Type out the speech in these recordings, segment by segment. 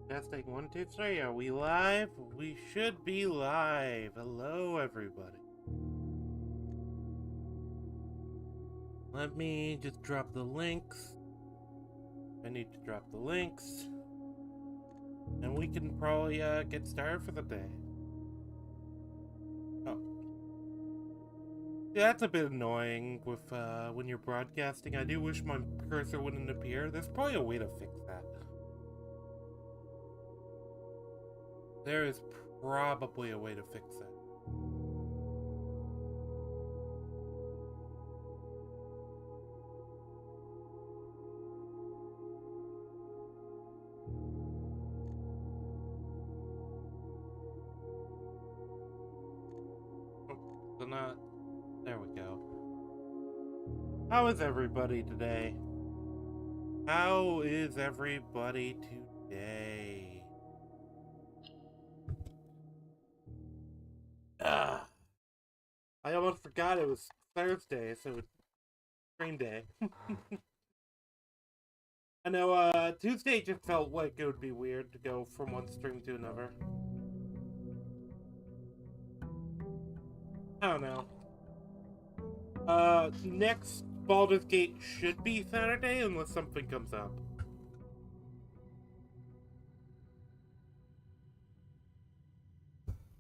Testing 1, 2, 3. Are we live? We should be live. Hello, everybody. Let me just drop the links. I need to drop the links. And we can probably get started for the day. Oh. Yeah, that's a bit annoying with when you're broadcasting. I do wish my cursor wouldn't appear. There's probably a way to fix that. There is probably a way to fix that. So not... There we go. How is everybody today? How is everybody today? Ah, I almost forgot it was Thursday, so it's stream day. I know, Tuesday just felt like it would be weird to go from one stream to another. I don't know. Next Baldur's Gate should be Saturday unless something comes up.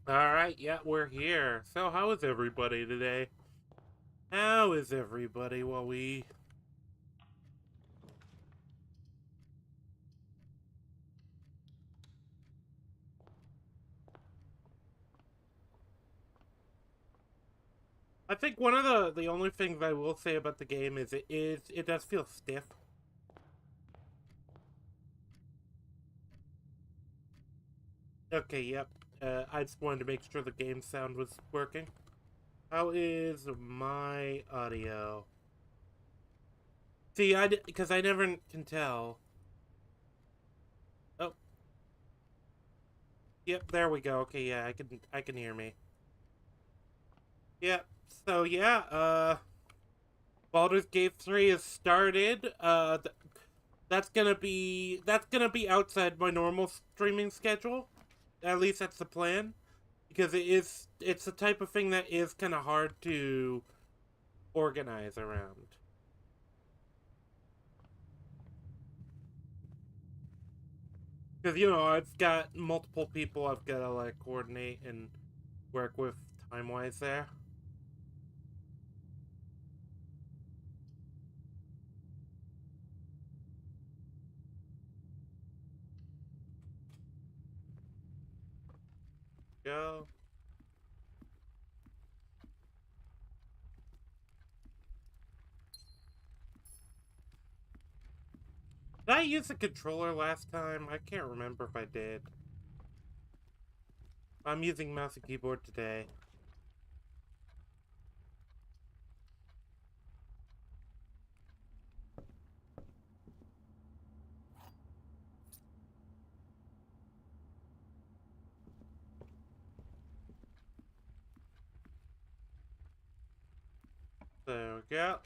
Alright, yeah, we're here. So how is everybody today? How is everybody while we... I think one of the only things I will say about the game is it does feel stiff. Okay, yep. I just wanted to make sure the game sound was working. How is my audio? See, because I never can tell. Oh. Yep, there we go. Okay, yeah, I can hear me. Yep. So yeah, Baldur's Gate 3 has started. That's gonna be outside my normal streaming schedule. At least that's the plan. Because it's the type of thing that is kind of hard to organize around. Because, you know, I've got multiple people I've got to, like, coordinate and work with time-wise there. Go. Did I use the controller last time? I can't remember if I did. I'm using mouse and keyboard today. There we go.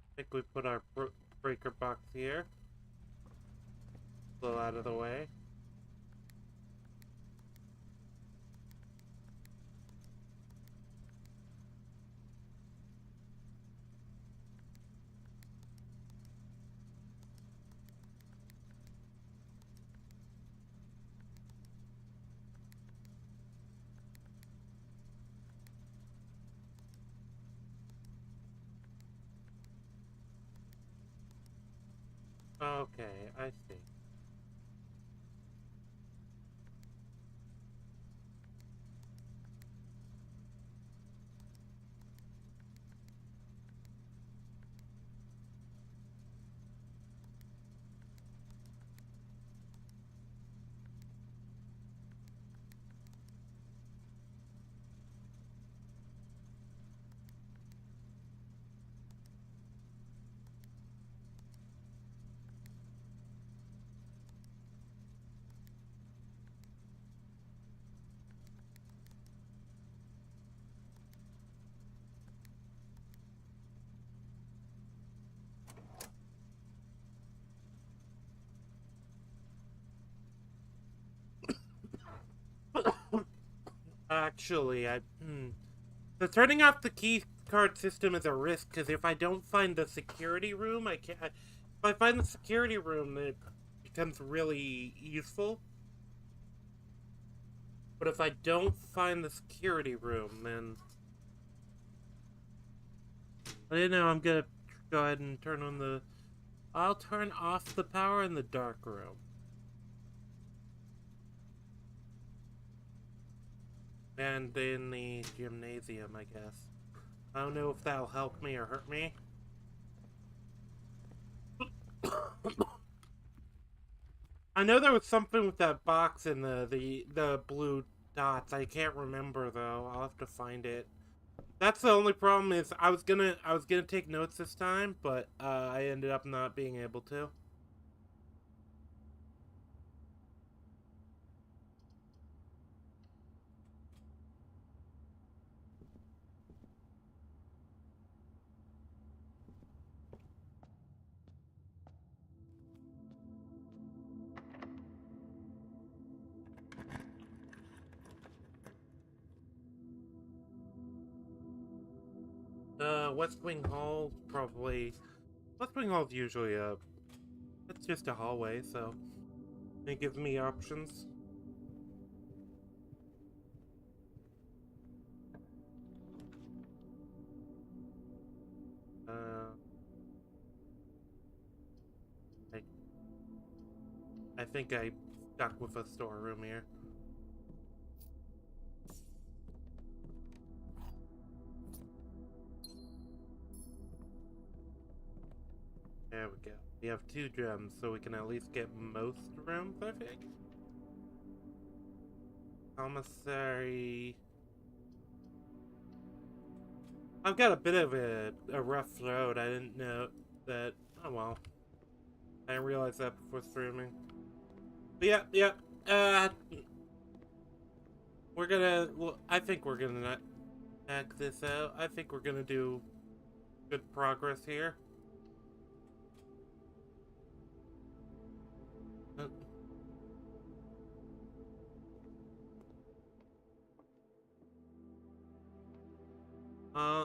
I think we put our breaker box here. A little out of the way. Okay, I see. Actually, So turning off the key card system is a risk, because if I don't find the security room, I can't... If I find the security room, then it becomes really useful. But if I don't find the security room, then... I don't know, I'm gonna go ahead and turn on the... I'll turn off the power in the dark room. And in the gymnasium, I guess. I don't know if that'll help me or hurt me. I know there was something with that box in the blue dots. I can't remember though. I'll have to find it. That's the only problem is I was gonna take notes this time, but I ended up not being able to. West Wing Hall probably. West Wing Hall's usually it's just a hallway, so it gives me options. Uh, I I think I stuck with a storeroom here. There we go. We have 2 gems, so we can at least get most rooms, I think. Commissary. I've got a bit of a rough road. I didn't know that. Oh well. I didn't realize that before streaming. But yeah. We're gonna. Well, I think we're gonna knock this out. I think we're gonna do good progress here.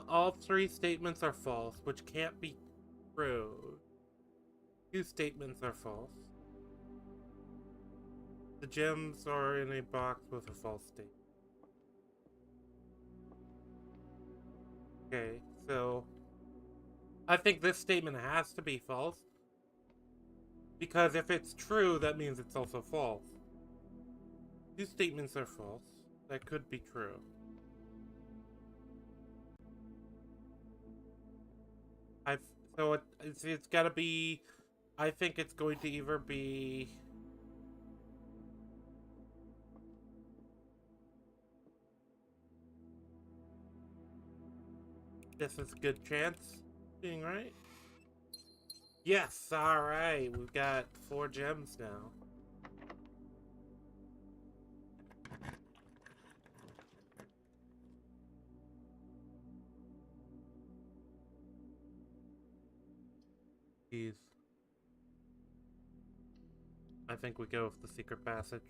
All 3 statements are false, which can't be true. 2 statements are false. The gems are in a box with a false statement. Okay, so I think this statement has to be false. Because if it's true, that means it's also false. 2 statements are false. That could be true. So it's gotta be... I think it's going to either be... This is a good chance. Being right? Yes, alright. We've got 4 gems now. Jeez. I think we go with the secret passage.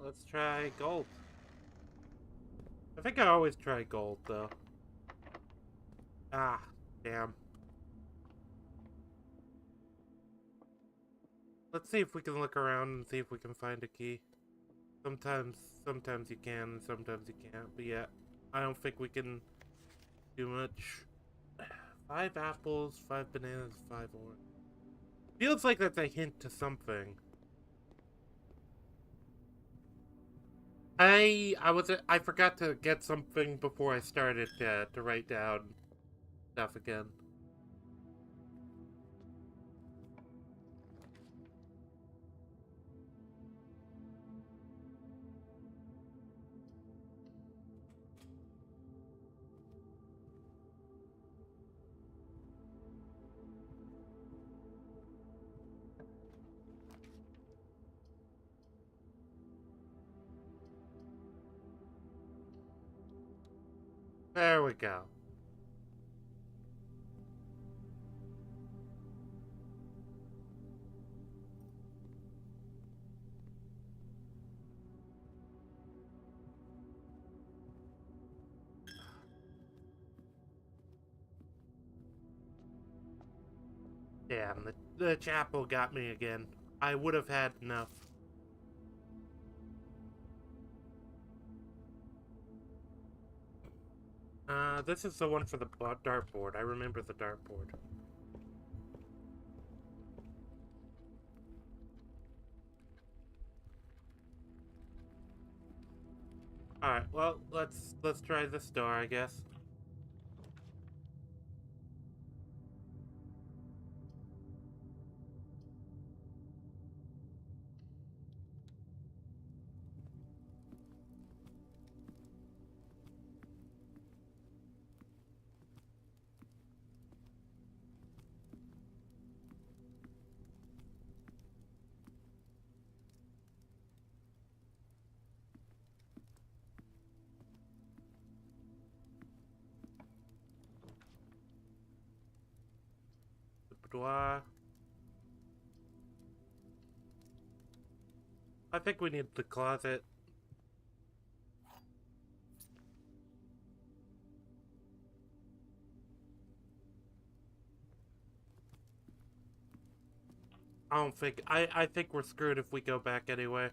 Let's try gold. I think I always try gold, though. Ah, damn. Let's see if we can look around and see if we can find a key. Sometimes you can, sometimes you can't. But yeah, I don't think we can do much. 5 apples, 5 bananas, 5 orange. Feels like that's a hint to something. I forgot to get something before I started to write down stuff again. There we go. Damn, the chapel got me again. I would have had enough. This is the one for the dartboard. I remember the dartboard. Alright, well, let's try this door, I guess. The boudoir. I think we need the closet. I think we're screwed if we go back anyway.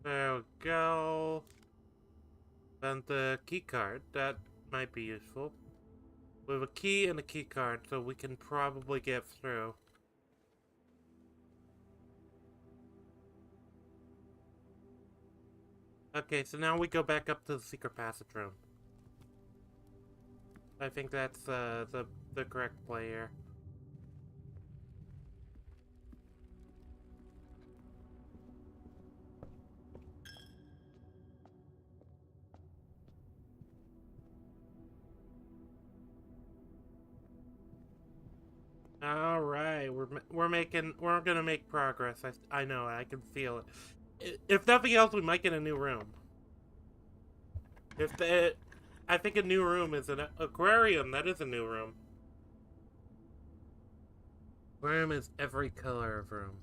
There we go. And the key card, that might be useful. We have a key and a key card, so we can probably get through. Okay, so now we go back up to the secret passage room. I think that's the correct play here. All right, we're gonna make progress. I know, I can feel it. If nothing else, we might get a new room. I think a new room is an aquarium. That is a new room. Room is every color of room.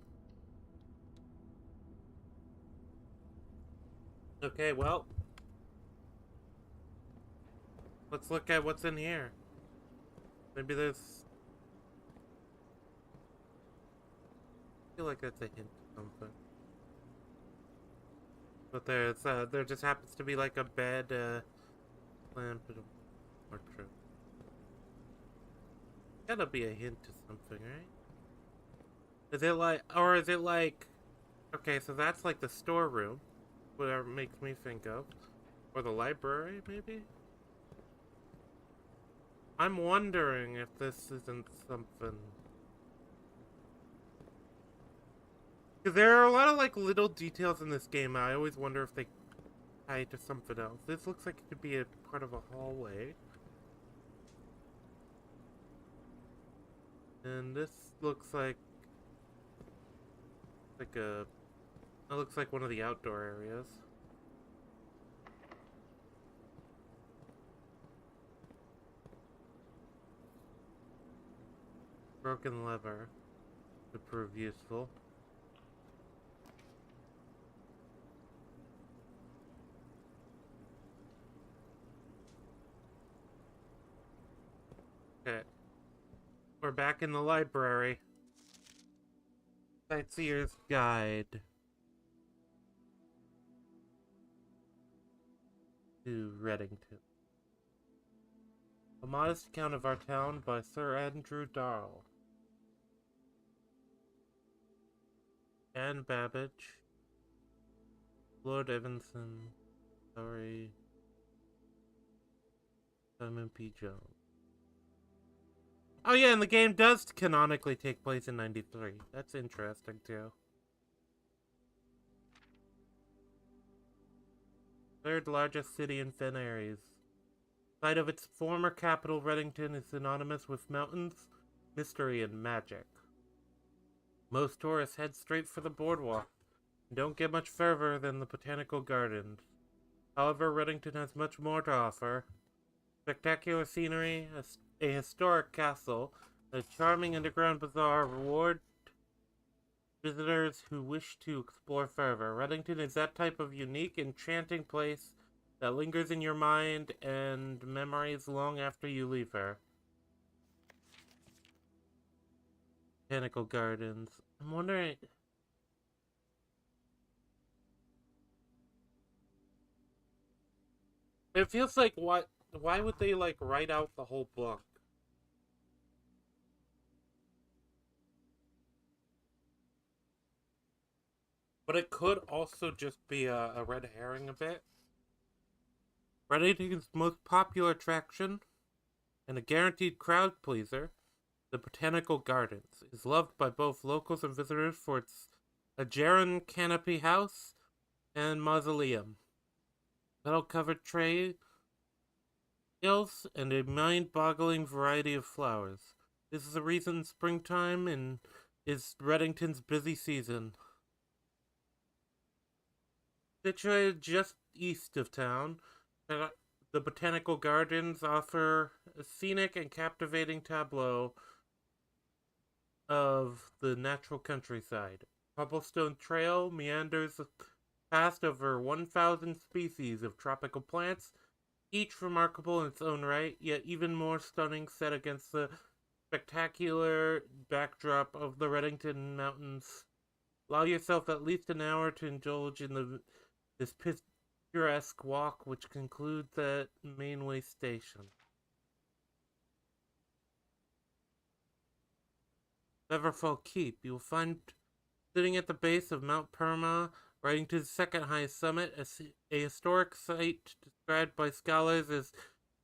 Okay, well, let's look at what's in here. Maybe there's. I feel like that's a hint of something. But there just happens to be like a bed, lamp, and a wardrobe. Gotta be a hint to something, right? Is it like, or is it like, okay, so that's like the storeroom, whatever it makes me think of. Or the library, maybe? I'm wondering if this isn't something. Because there are a lot of like little details in this game. I always wonder if they tie to something else. This looks like it could be a part of a hallway. And this looks like a. It looks like one of the outdoor areas. Broken lever could prove useful. Okay. We're back in the library. Sightseer's Guide to Reddington. A Modest Account of Our Town by Sir Andrew Darrell. Anne Babbage. Lord Evanson. Sorry. Simon P. Jones. Oh yeah, and the game does canonically take place in 93. That's interesting, too. Third largest city in Fen Aires. Site of its former capital, Reddington is synonymous with mountains, mystery, and magic. Most tourists head straight for the boardwalk and don't get much further than the botanical gardens. However, Reddington has much more to offer. Spectacular scenery, a historic castle, and a charming underground bazaar reward visitors who wish to explore further. Reddington is that type of unique, enchanting place that lingers in your mind and memories long after you leave her. Botanical Gardens. I'm wondering... It feels like why would they like write out the whole book? But it could also just be a red herring a bit. Reddington's most popular attraction and a guaranteed crowd pleaser, the Botanical Gardens, is loved by both locals and visitors for its Ajaran canopy house and mausoleum, metal-covered trails, and a mind-boggling variety of flowers. This is the reason springtime is Reddington's busy season. Situated just east of town, the Botanical Gardens offer a scenic and captivating tableau of the natural countryside. Cobblestone Trail meanders past over 1,000 species of tropical plants, each remarkable in its own right, yet even more stunning set against the spectacular backdrop of the Reddington Mountains. Allow yourself at least an hour to indulge in this picturesque walk, which concludes at Mainway Station. Beverfell Keep. You will find sitting at the base of Mount Perma, riding to the second highest summit, a historic site described by scholars as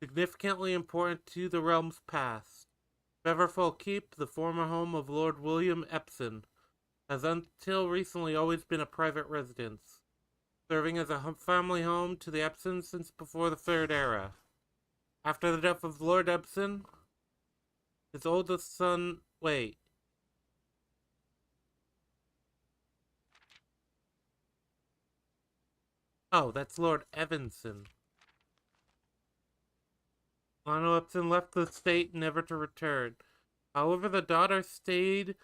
significantly important to the realm's past. Beverfell Keep, the former home of Lord William Epsom, has until recently always been a private residence, serving as a family home to the Epsons since before the Third Era. After the death of Lord Epsom, his oldest son... Wait. Oh, that's Lord Evanson. Lionel Epsom left the state never to return. However, the daughter stayed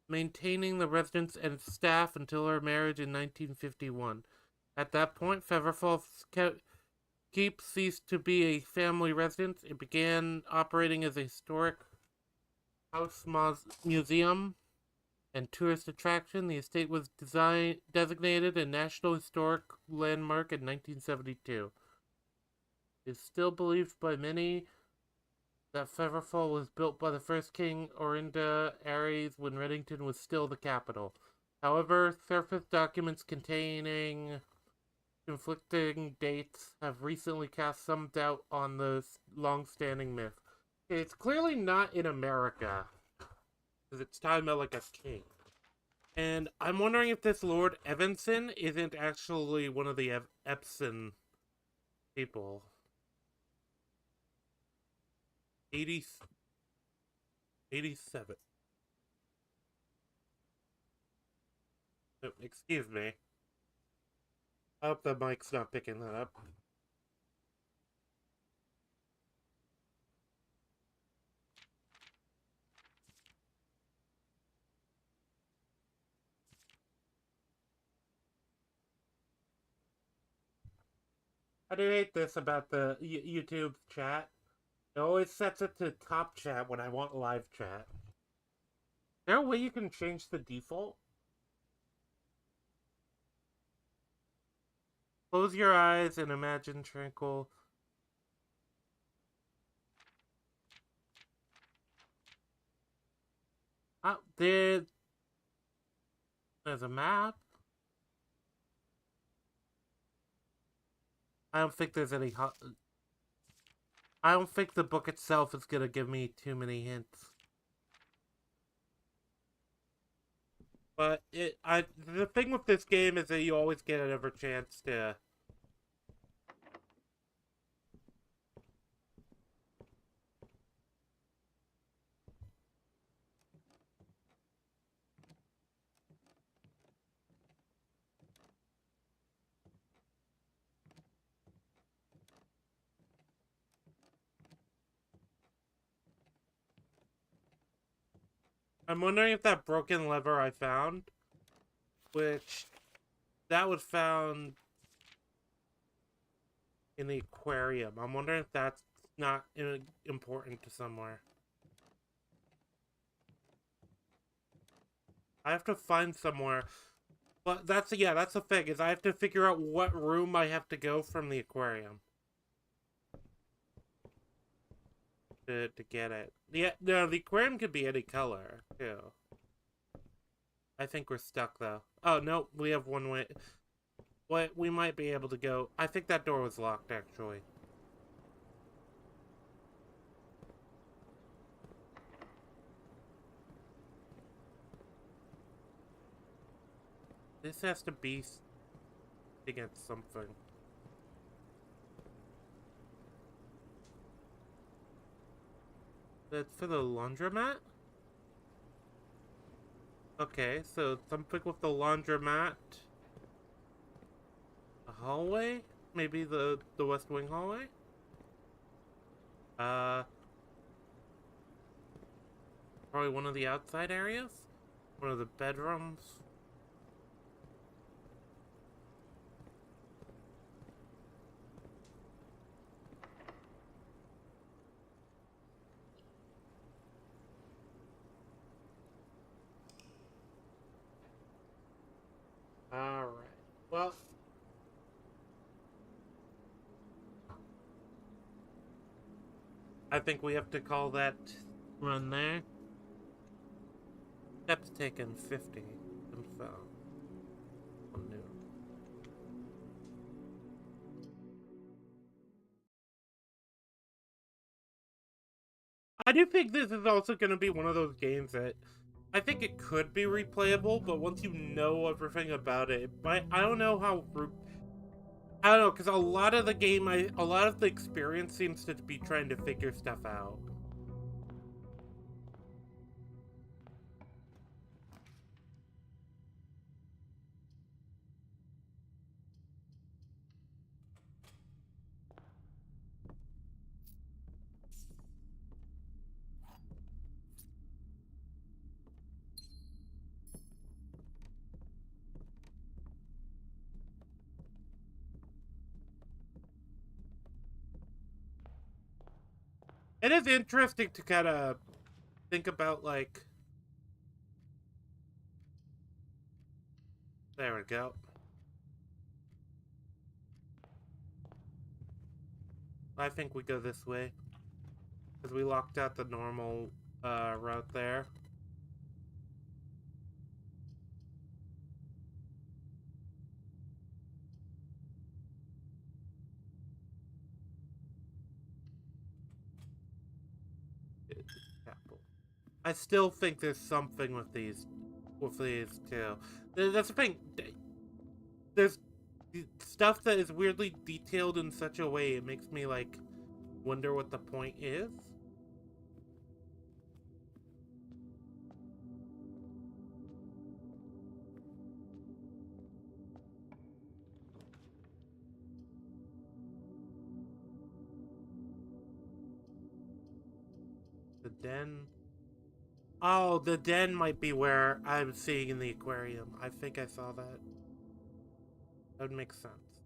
maintaining the residence and staff until her marriage in 1951. At that point, Feverfall Keep ceased to be a family residence. It began operating as a historic house museum and tourist attraction. The estate was designated a National Historic Landmark in 1972. It is still believed by many that Feverfall was built by the first king Orinda Aries when Reddington was still the capital. However, surface documents containing conflicting dates have recently cast some doubt on the long-standing myth. It's clearly not in America, because it's talking about like a king. And I'm wondering if this Lord Evanson isn't actually one of the Epsom people. 87. Oh, excuse me. I hope the mic's not picking that up. I do hate this about the YouTube chat. It always sets it to top chat when I want live chat. Is there a way you can change the default? Close your eyes and imagine tranquil. There's a map. I don't think there's any. I don't think the book itself is gonna give me too many hints. But the thing with this game is that you always get another chance to. I'm wondering if that broken lever I found, which that was found in the aquarium. I'm wondering if that's not important to somewhere. I have to find somewhere. But that's the thing, is I have to figure out what room I have to go from the aquarium to get it. Yeah, no, the aquarium could be any color too. I think we're stuck though. Oh no, we have one way. What, we might be able to go. I think that door was locked actually. This has to be against something. That's for the laundromat? Okay, so something with the laundromat. A hallway? Maybe the West Wing hallway? Uh, Probably one of the outside areas? One of the bedrooms? Alright. Well, I think we have to call that run there. Steps taken 50. Confirm. New. I do think this is also going to be one of those games that I think it could be replayable, but once you know everything about it, I don't know how. I don't know, because a lot of the game, a lot of the experience seems to be trying to figure stuff out. It is interesting to kind of think about, like. There we go. I think we go this way. Because we locked out the normal route there. I still think there's something with these two. That's the thing. There's stuff that is weirdly detailed in such a way it makes me like wonder what the point is. The den. Oh, the den might be where I'm seeing in the aquarium. I think I saw that. That would make sense.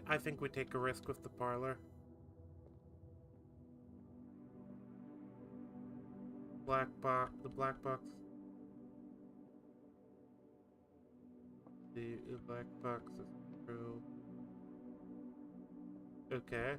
I think we take a risk with the parlor. The black box. The black box is true. Okay.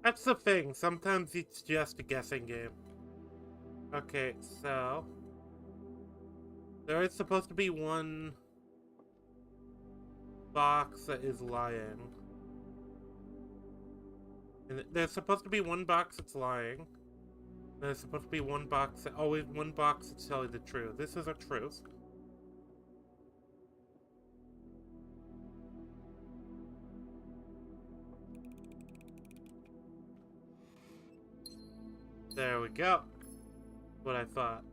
That's the thing. Sometimes it's just a guessing game. Okay, so there is supposed to be one box that is lying. And there's supposed to be one box that's lying. There's supposed to be one box that always one box that's telling the truth. This is a truth. There we go. What I thought.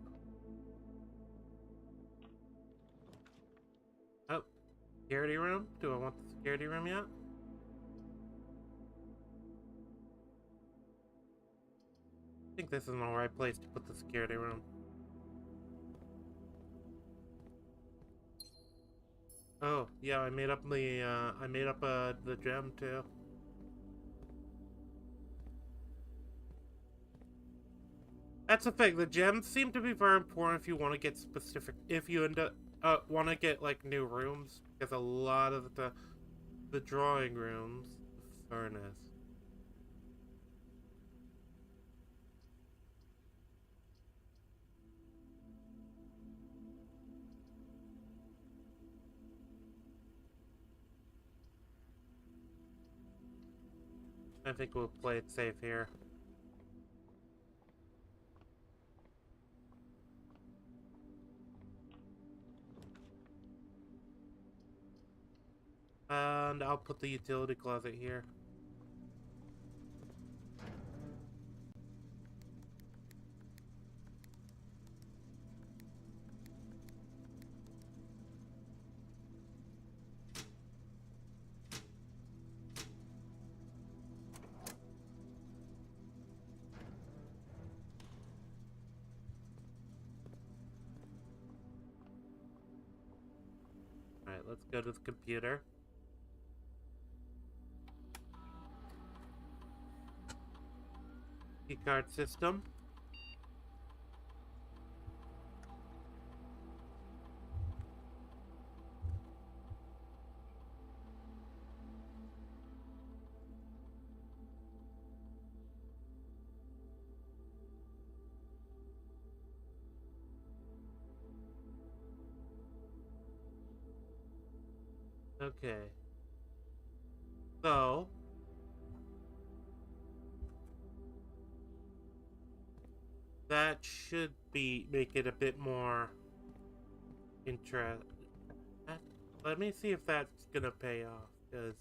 Oh, security room? Do I want the security room yet? I think this is an alright place to put the security room. Oh, yeah, I made up the gem too. That's the thing. The gems seem to be very important if you want to get specific. If you end up want to get like new rooms, because a lot of the drawing rooms, the furnace. I think we'll play it safe here. And I'll put the utility closet here. Alright, let's go to the computer. Keycard system. Okay. So that should make it a bit more interesting. Let me see if that's gonna pay off, because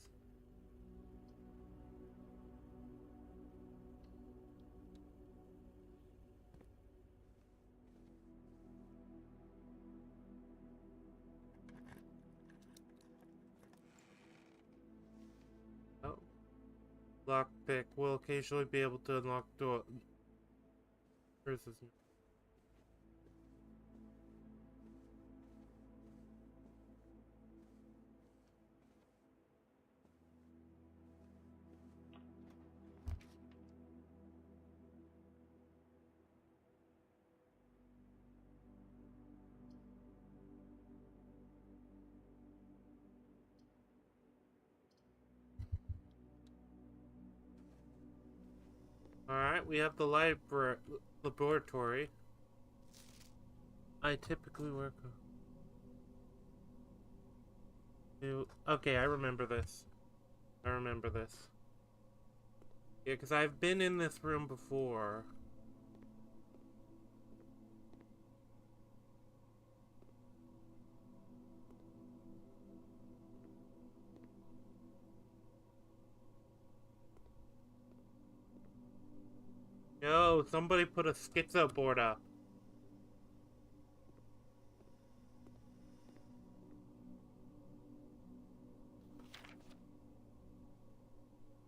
oh, lockpick will occasionally be able to unlock door. Where's this? Alright, we have the laboratory. I typically work. Okay, I remember this. I remember this. Yeah, because I've been in this room before. Yo, somebody put a schizo board up.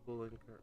Cooling curve.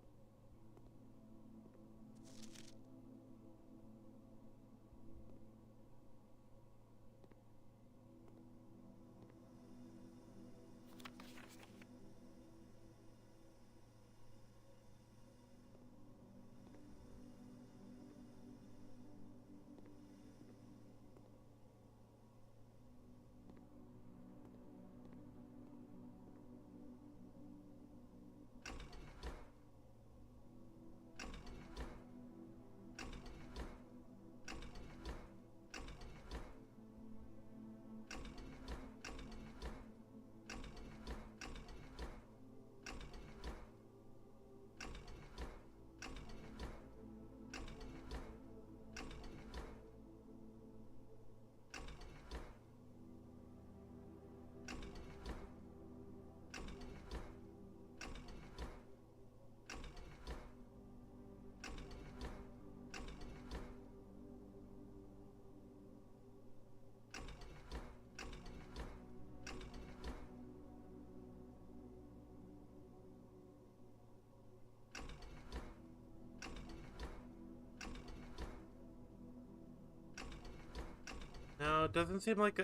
it doesn't seem like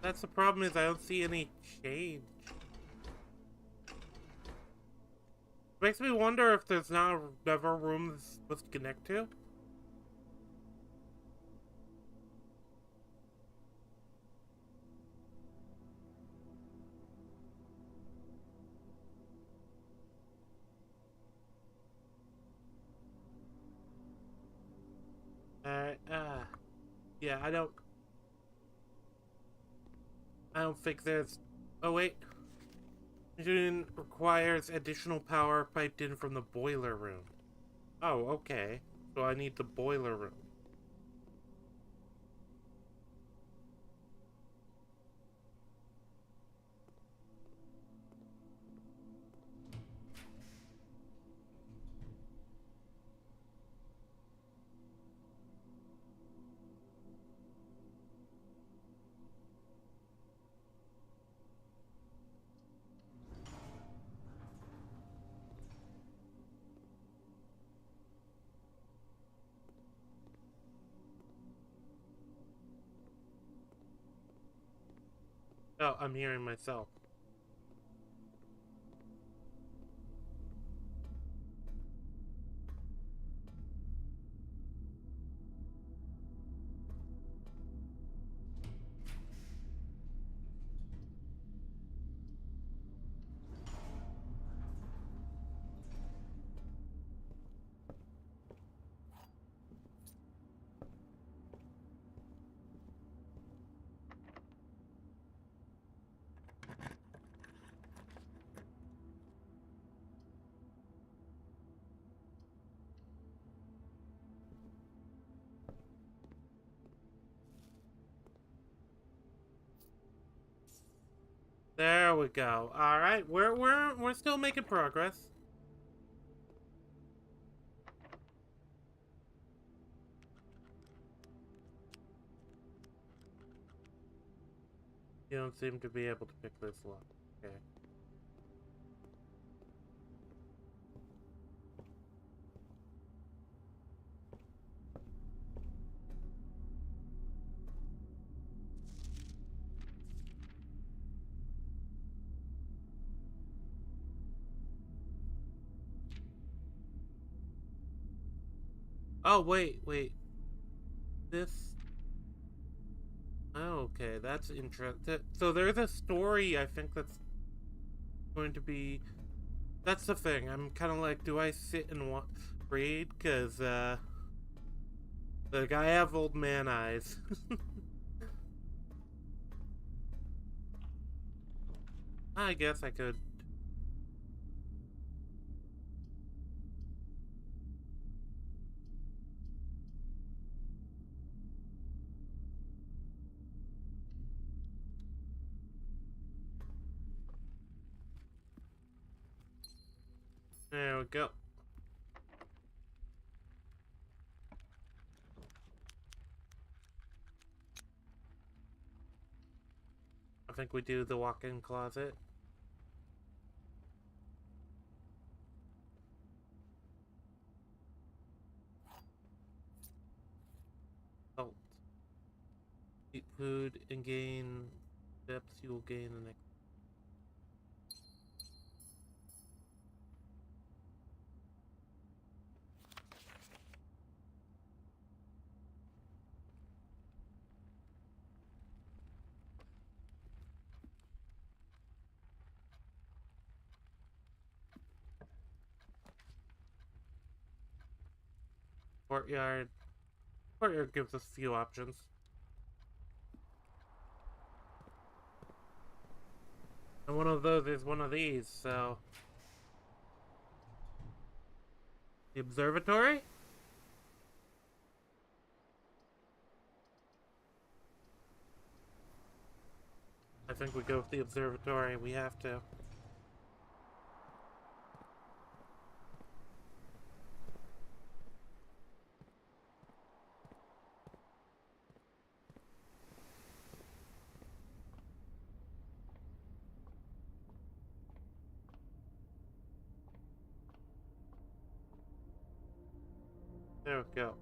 that's the problem, is I don't see any change. Makes me wonder if there's not another room this is supposed to connect to. Alright, yeah, I don't think there's... Oh, wait. Engine requires additional power piped in from the boiler room. Oh, okay. So I need the boiler room. Oh, I'm hearing myself. There we go. All right, we're still making progress. You don't seem to be able to pick this lock. Okay. Oh, wait. This... Oh, okay, that's interesting. So there's a story, I think, that's going to be... That's the thing. I'm kind of like, do I sit and read? Because, like, I have old man eyes. I guess I could. There we go. I think we do the walk-in closet. Salt. Eat food and gain steps. You will gain the next. Courtyard. Courtyard gives us a few options. And one of those is one of these, so... The observatory? I think we go with the observatory. We have to. There we go.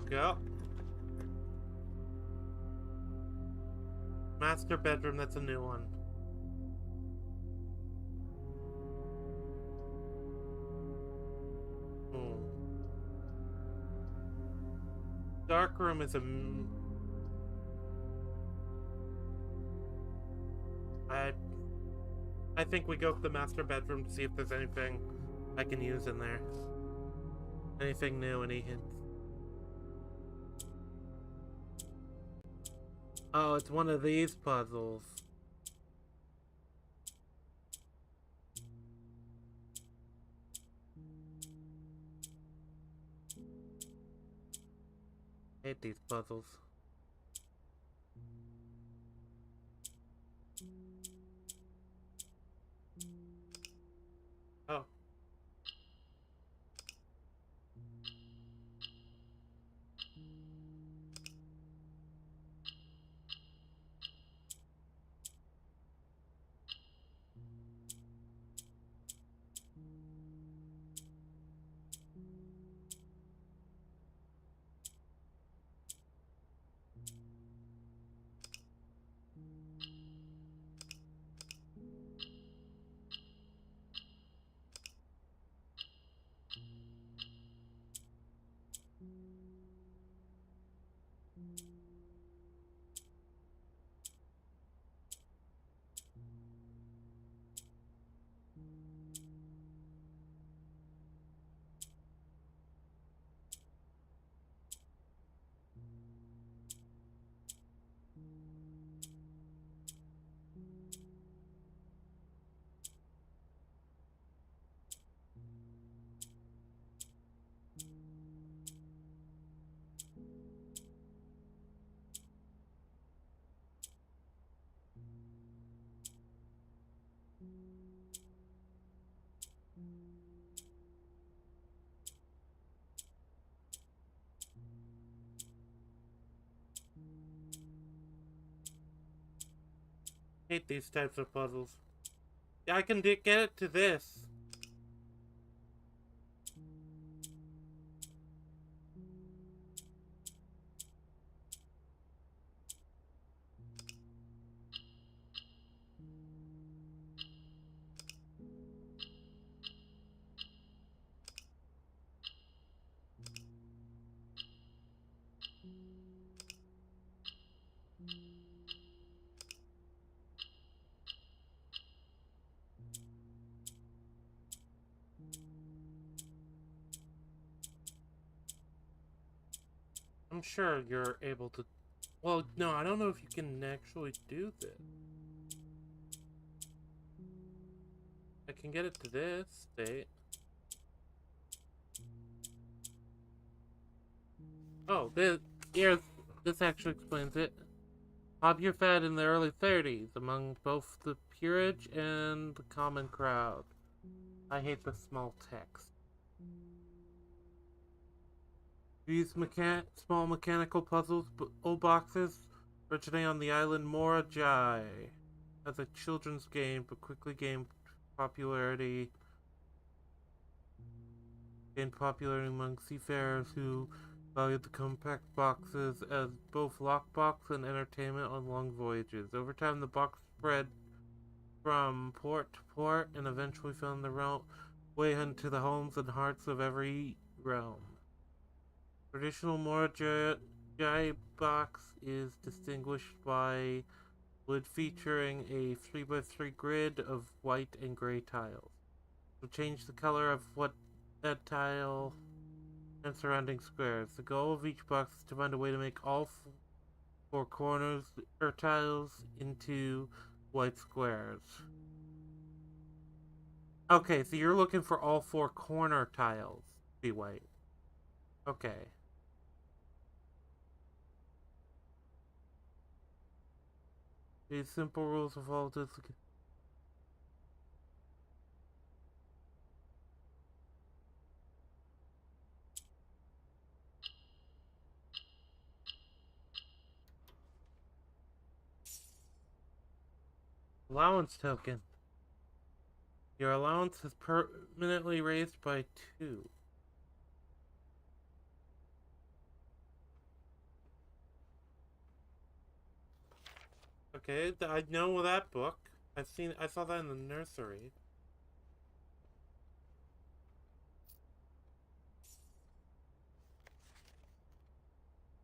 go. Master bedroom, that's a new one. Dark room is a... I think we go to the master bedroom to see if there's anything I can use in there. Anything new, any hints? Oh, it's one of these puzzles. I hate these puzzles. Oh. Hate these types of puzzles. Yeah, I can get it to this. I'm sure you're able to... Well, no, I don't know if you can actually do this. I can get it to this state. Oh, this actually explains it. Popular fad in the early 30s among both the peerage and the common crowd. I hate the small text. These small mechanical puzzles boxes originate on the island Mora Jai as a children's game, but quickly gained popularity among seafarers who valued the compact boxes as both lockbox and entertainment on long voyages. Over time, the box spread from port to port and eventually found the way into the homes and hearts of every realm. Traditional Morajai box is distinguished by wood featuring a 3x3 grid of white and gray tiles. To change the color of that tile and surrounding squares. The goal of each box is to find a way to make all four corners or tiles into white squares. Okay, so you're looking for all four corner tiles to be white. Okay. These simple rules of all this. Allowance token. Your allowance is permanently raised by 2. Okay, I know that book. I saw that in the nursery.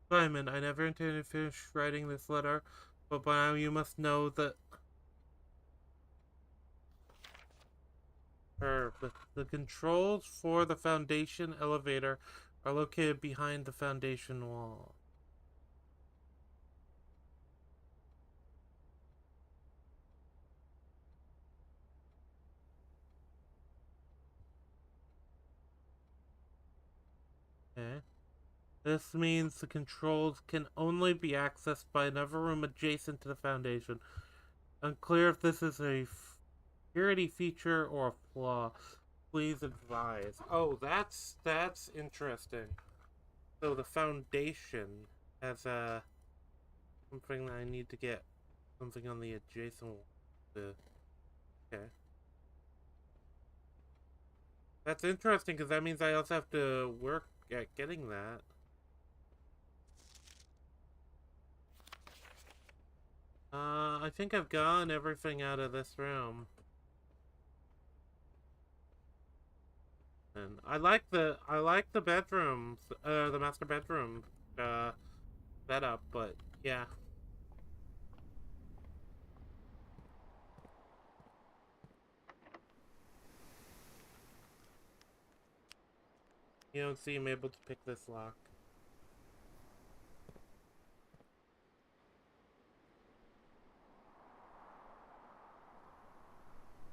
Simon, I never intended to finish writing this letter, but by now you must know that the controls for the Foundation elevator are located behind the Foundation wall. Okay. This means the controls can only be accessed by another room adjacent to the Foundation. Unclear if this is a security feature or a flaw. Please advise. Oh, that's interesting. So the Foundation has something that I need to get something on the adjacent wall. Okay. That's interesting because that means I also have to work at getting that. I think I've gotten everything out of this room. And I like the bedrooms, the master bedroom, setup, but yeah. You don't seem able to pick this lock.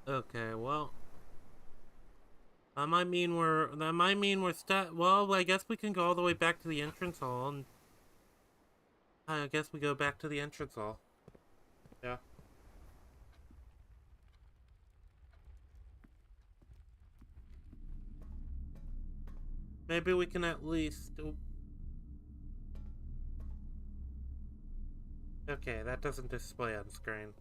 Okay, well, that might mean we're stuck. Well, I guess we can go all the way back to the entrance hall, and I guess we go back to the entrance hall. Yeah. Maybe we can at least. Okay, that doesn't display on screen.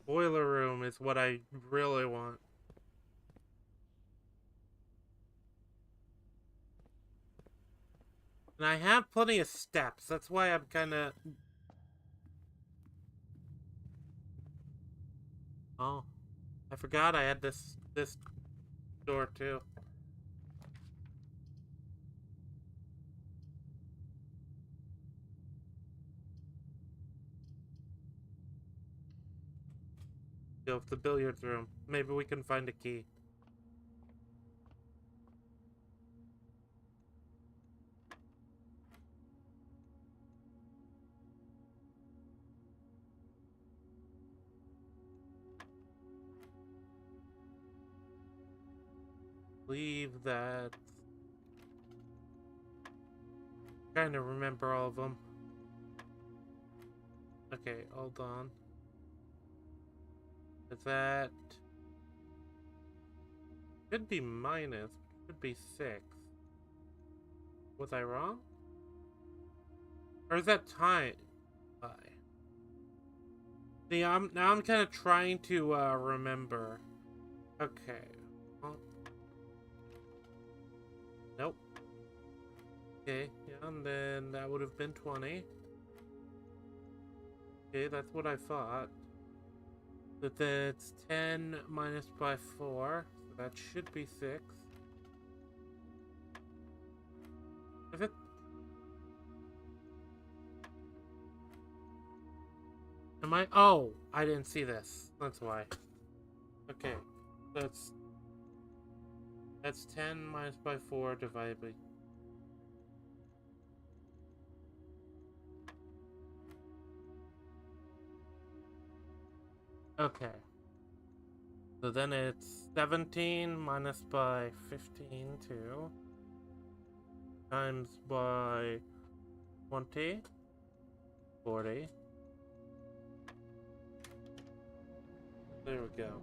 Boiler room is what I really want. And I have plenty of steps. That's why I'm kind of. Oh, I forgot I had this door too. Go to the billiards room. Maybe we can find a key. Leave that. Trying to remember all of them. Okay, hold on. Is that should be minus? Should be 6. Was I wrong? Or is that time? See, now I'm kind of trying to remember. Okay. Well, nope. Okay, yeah, and then that would have been 20. Okay, that's what I thought. But that's 10 minus by 4, so that should be 6. Is it? Am I? Oh, I didn't see this. That's why. Okay, that's 10 minus by 4 divided by. Okay. So then it's 17 minus by 15 too. Times by 20. 40. There we go.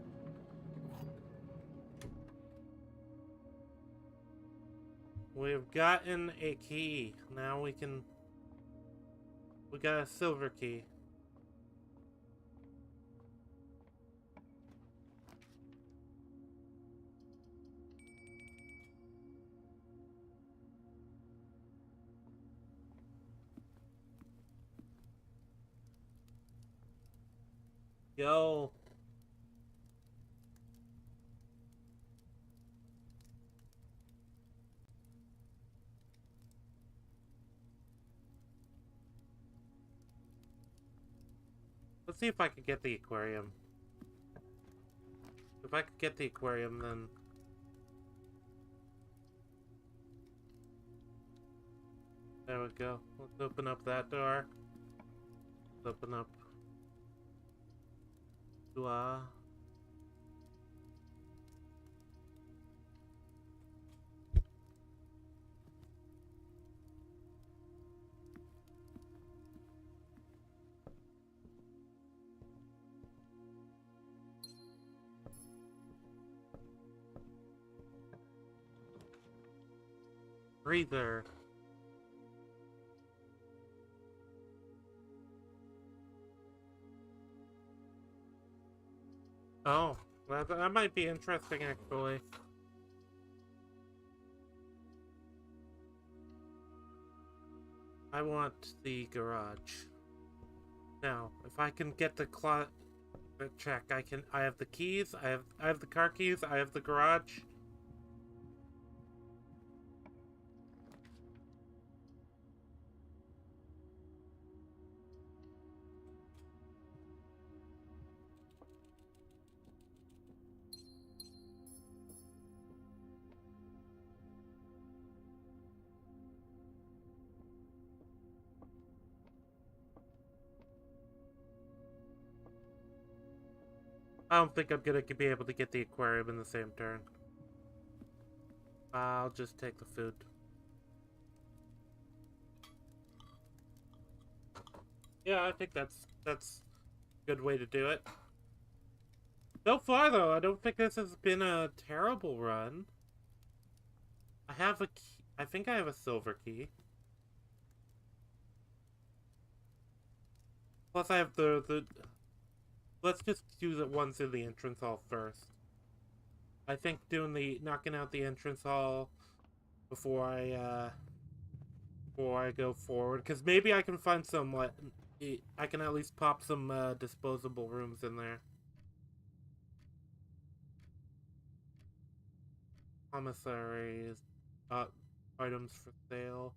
We've gotten a key. Now we can... We got a silver key. Yo. Let's see if I could get the aquarium. If I could get the aquarium, then... There we go. Let's open up that door. Let's open up... Breather. Oh, that might be interesting, actually. I want the garage. Now, if I can get the check, I have the keys, I have the car keys, I have the garage. I don't think I'm gonna be able to get the aquarium in the same turn. I'll just take the food. Yeah, I think that's a good way to do it. So far, though, I don't think this has been a terrible run. I have a key. I think I have a silver key. Plus, I have the... Let's just do the ones in the entrance hall first. I think knocking out the entrance hall before I go forward, because maybe I can find some, I can at least pop some disposable rooms in there. Commissaries, items for sale.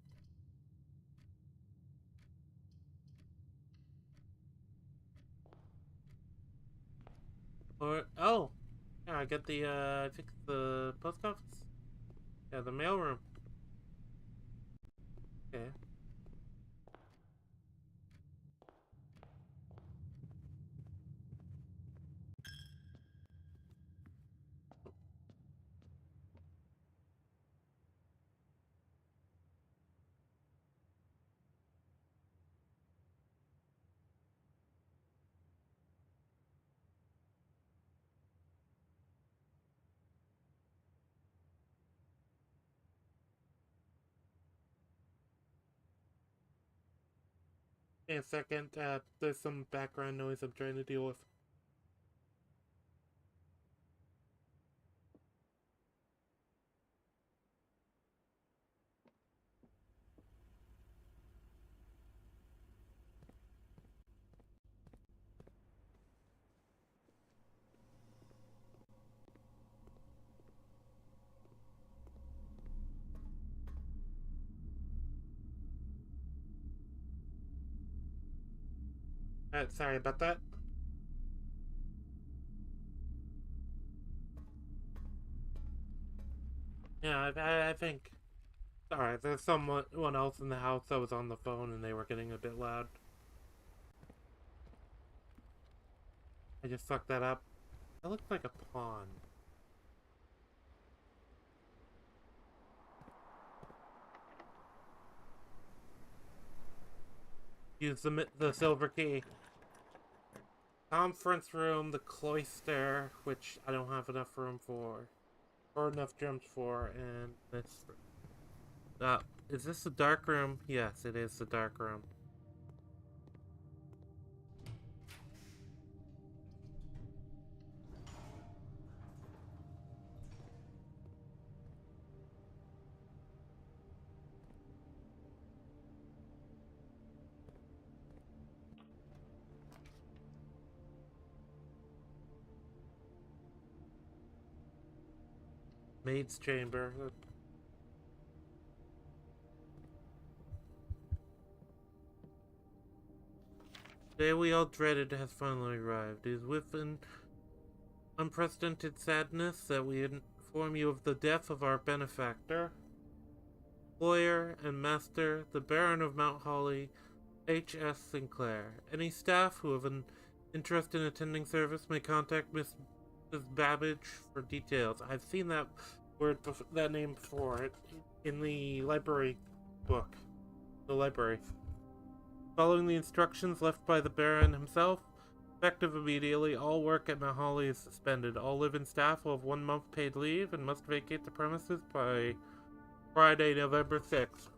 Or, oh, yeah, I got the, I think the post office? Yeah, the mailroom. Okay. Hey, a second, there's some background noise I'm trying to deal with. Sorry about that. Yeah, I think... Alright, there's someone else in the house that was on the phone and they were getting a bit loud. I just fucked that up. That looks like a pawn. Use the silver key. Conference room, the cloister, which I don't have enough room for, or enough gems for, and this. Is this the dark room? Yes, it is the dark room. Maid's chamber. The day we all dreaded has finally arrived. It is with an unprecedented sadness that we inform you of the death of our benefactor, lawyer, and master, the Baron of Mount Holly, H.S. Sinclair. Any staff who have an interest in attending service may contact Mrs. Babbage for details. I've seen that that name before in the library book. The library. Following the instructions left by the Baron himself, effective immediately, all work at Mount Holly is suspended. All live-in staff will have 1 month paid leave and must vacate the premises by Friday, November 6th.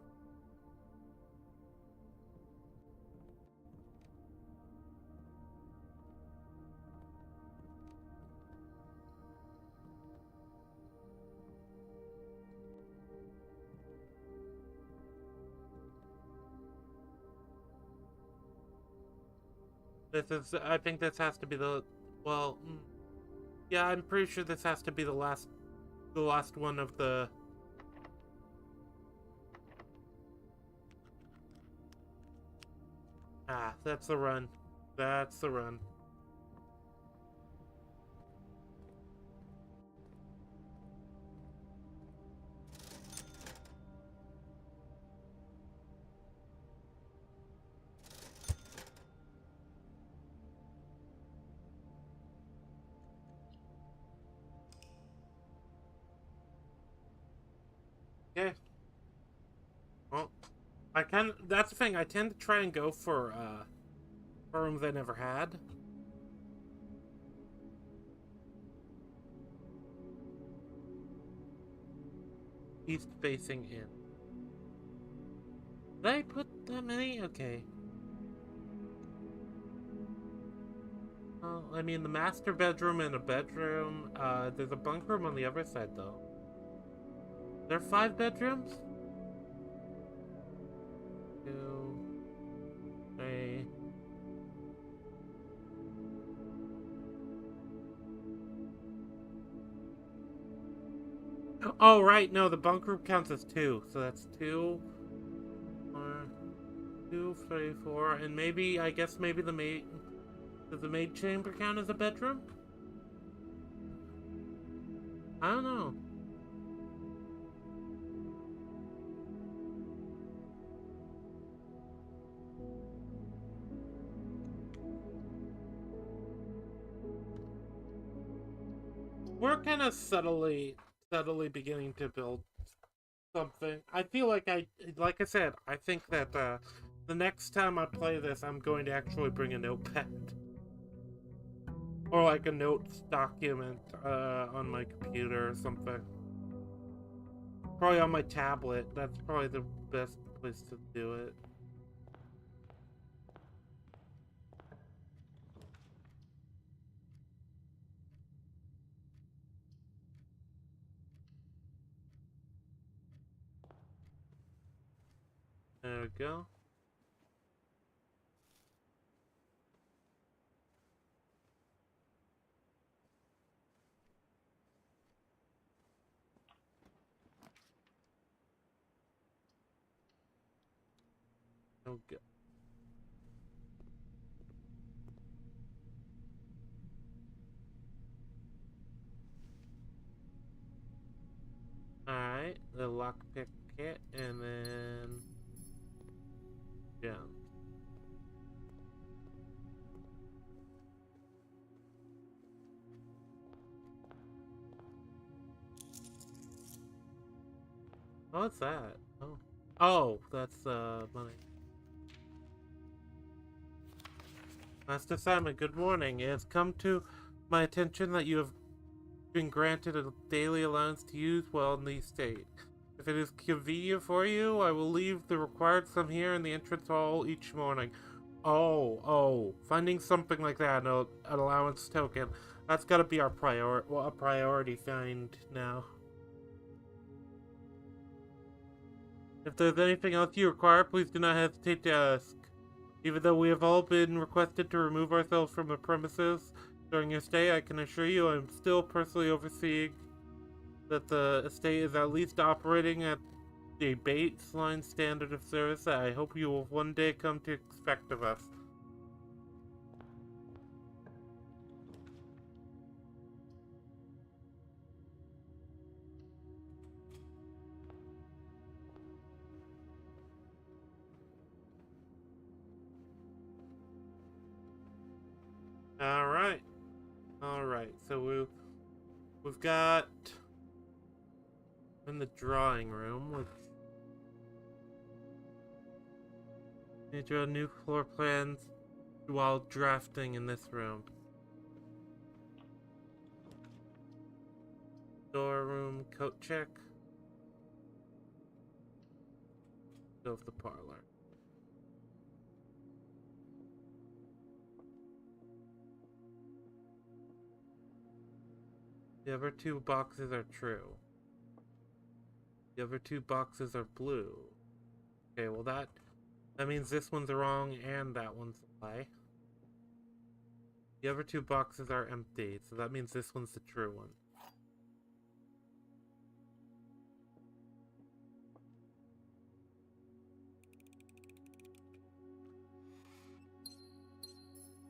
I think this has to be well, yeah, I'm pretty sure this has to be the last one of the... Ah, that's the run. That's the run. Okay. Well, that's the thing, I tend to try and go for rooms I never had. East facing in. Did I put that many? Okay. Well, I mean, the master bedroom and a bedroom. There's a bunk room on the other side, though. There are 5 bedrooms? 2, 3. Oh, right, no, the bunk room counts as 2. So that's 2, 2, 3, 4, and maybe, I guess maybe the maid... Does the maid chamber count as a bedroom? I don't know. We're kind of subtly beginning to build something. I feel like I said, I think that the next time I play this, I'm going to actually bring a notepad. Or like a notes document on my computer or something. Probably on my tablet. That's probably the best place to do it. There we go. Okay. Alright, the lockpick kit, and then... yeah. Oh, what's that? Oh. Oh, that's money. Master Simon, good morning. It has come to my attention that you have been granted a daily allowance to use well in the estate. If it is convenient for you, I will leave the required sum here in the entrance hall each morning. Oh, finding something like that, an allowance token, that's gotta be our priority find now. If there's anything else you require, please do not hesitate to ask. Even though we have all been requested to remove ourselves from the premises during your stay, I can assure you I am still personally overseeing that the estate is at least operating at a baseline standard of service that I hope you will one day come to expect of us. Alright. Alright, so we've got in the drawing room, which you draw new floor plans while drafting in this room. Door room, coat check. Go to the parlor. The other two boxes are true. The other two boxes are blue. Okay, well that means this one's wrong and that one's a lie. The other two boxes are empty, so that means this one's the true one.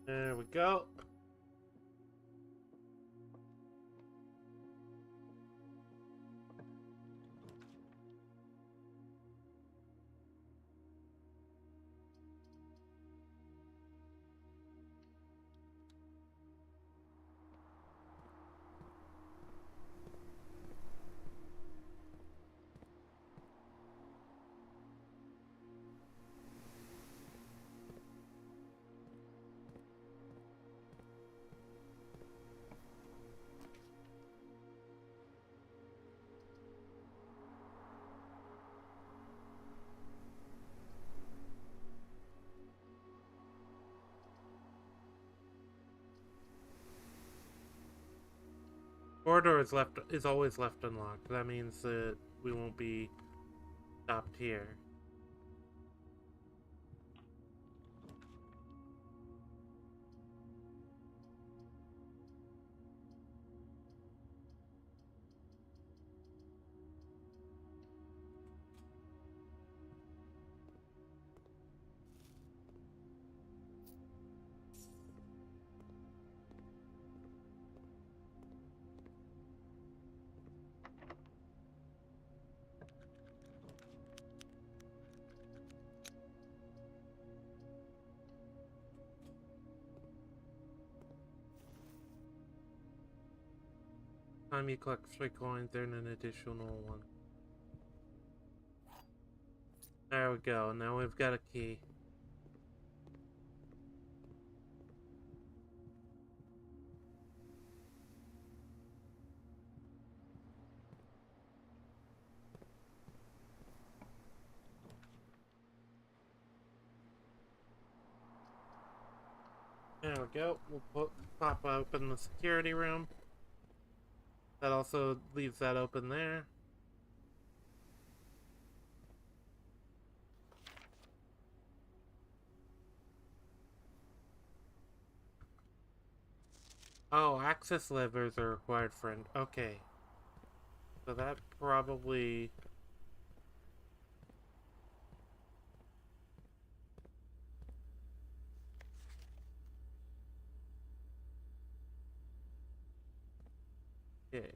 There we go. Corridor is always left unlocked. That means that we won't be stopped here. Time you collect 3 coins, earn an additional 1. There we go. Now we've got a key. There we go. We'll pop open the security room. That also leaves that open there. Oh, access levers are required for okay. So that probably... Okay.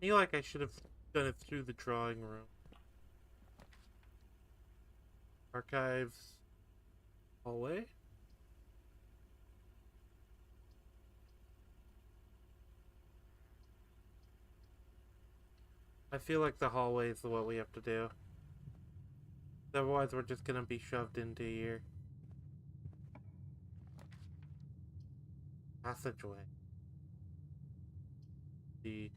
I feel like I should have done it through the drawing room. Archives. Hallway? I feel like the hallway is what we have to do. Otherwise, we're just gonna be shoved into here. Passageway. The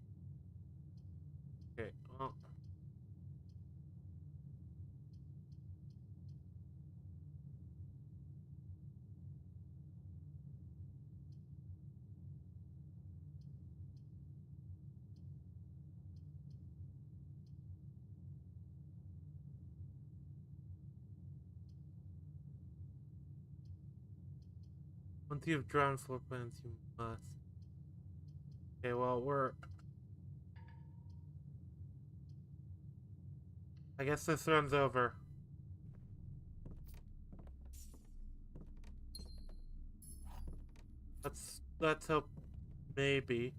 okay. Well, once you've drawn floor plans, you must. Okay. Well, I guess this run's over. Let's hope. Maybe.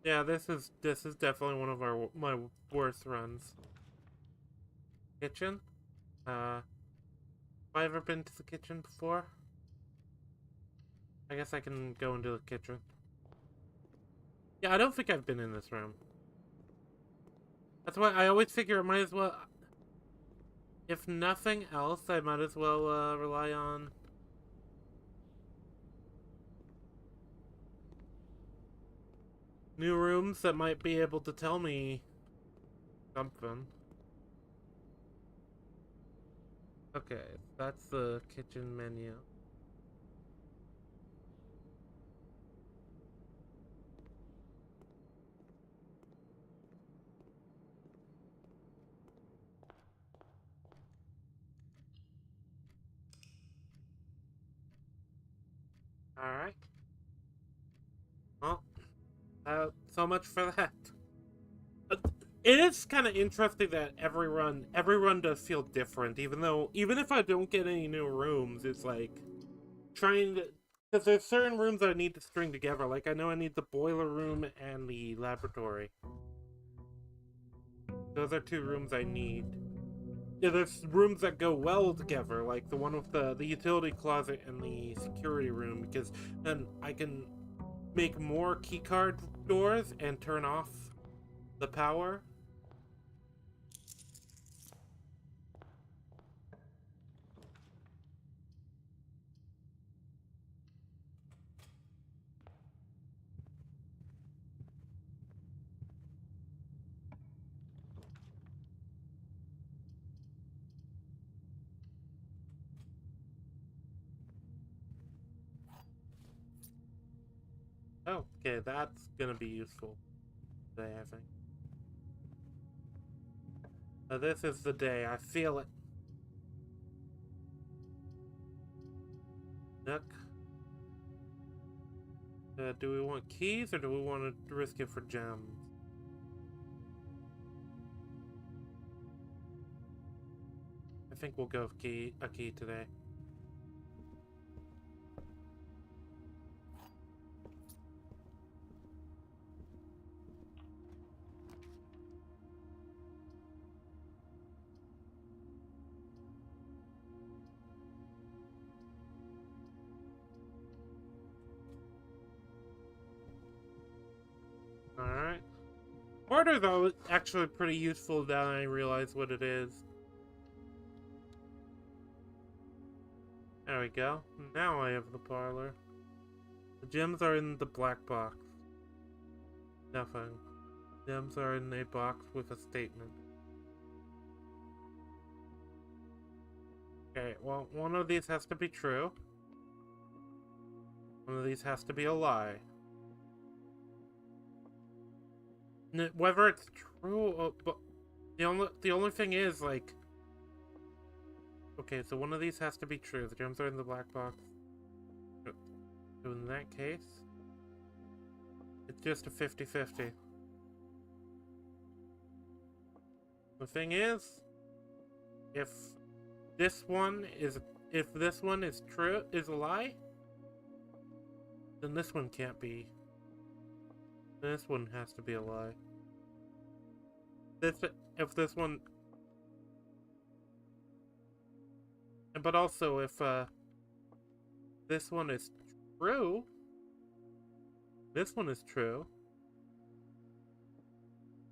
Yeah, this is definitely one of my worst runs. Kitchen. Have I ever been to the kitchen before? I guess I can go into the kitchen. Yeah, I don't think I've been in this room. That's why I always figure I might as well. If nothing else, I might as well rely on new rooms that might be able to tell me something. Okay, that's the kitchen menu. Alright. Well, so much for that. It is kind of interesting that every run does feel different, even if I don't get any new rooms, it's like trying to, because there's certain rooms I need to string together. Like I know I need the boiler room and the laboratory. Those are two rooms I need. Yeah, there's rooms that go well together, like the one with the utility closet and the security room, because then I can make more keycard doors and turn off the power. Oh, okay, that's gonna be useful today, I think. This is the day. I feel it. Nook. Do we want keys or do we want to risk it for gems? I think we'll go with a key today. Alright. Order, though, is actually pretty useful now I realize what it is. There we go. Now I have the parlor. The gems are in the black box. Nothing. Gems are in a box with a statement. Okay, well, one of these has to be true. One of these has to be a lie. Whether it's true, but the only thing is, like, okay, so one of these has to be true. The gems are in the black box. So in that case, it's just a 50-50. The thing is, if this one is true, is a lie, then this one can't be. This one has to be a lie. If this one, but also if this one is true, this one is true.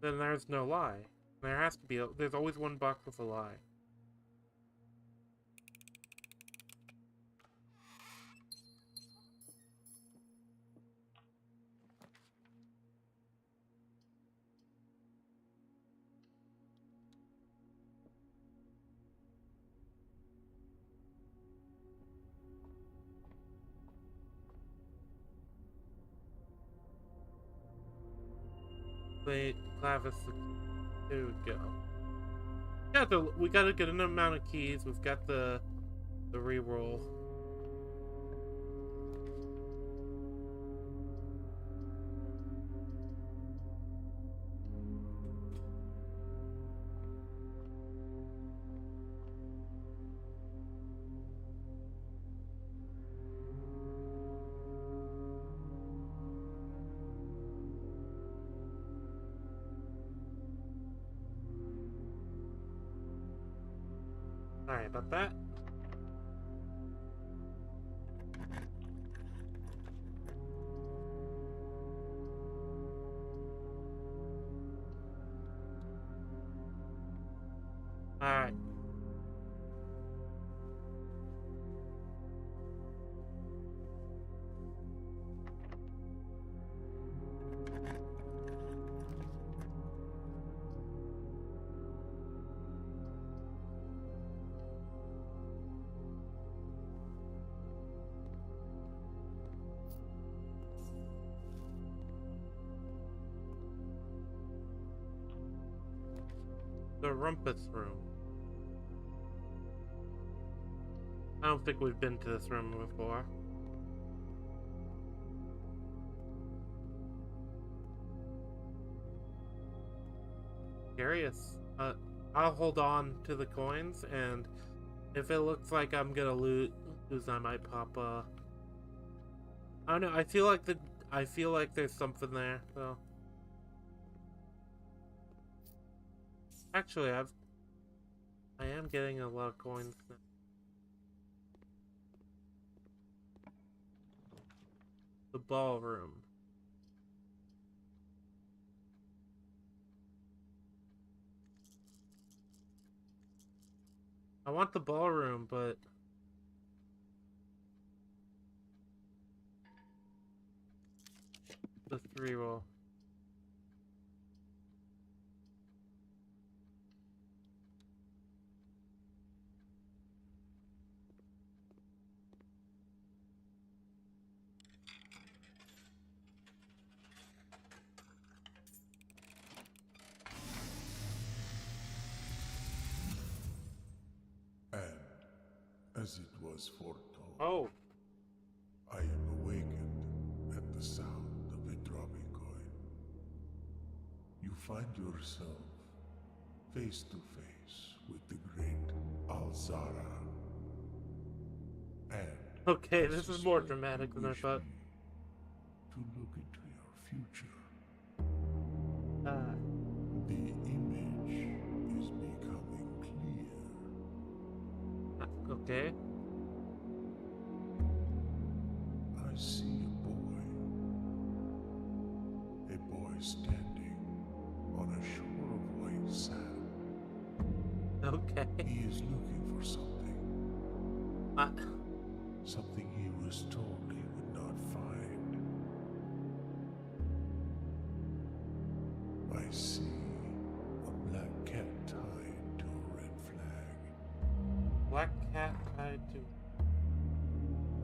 then there's no lie. There has to be. There's always one box with a lie. Wait, Clavis. There we go. Yeah, we got a good amount of keys. We've got the reroll. Sorry about that. Alright. The Rumpus Room. I don't think we've been to this room before. Curious. I'll hold on to the coins, and if it looks like I'm gonna lose, I might pop. I don't know. I feel like there's something there. So actually, I am getting a lot of coins now. The ballroom. I want the ballroom, but the 3-roll. As it was foretold, Oh, I am awakened at the sound of a dropping coin. You find yourself face to face with the great Alzara. And okay. This is more dramatic than I thought. To look into your future. Uh, The image is becoming clear. okay. I see a boy standing on a shore of white sand. Okay. He is looking for something. Something he was told he would not find. I see a black cat tied to a red flag. Black cat tied to.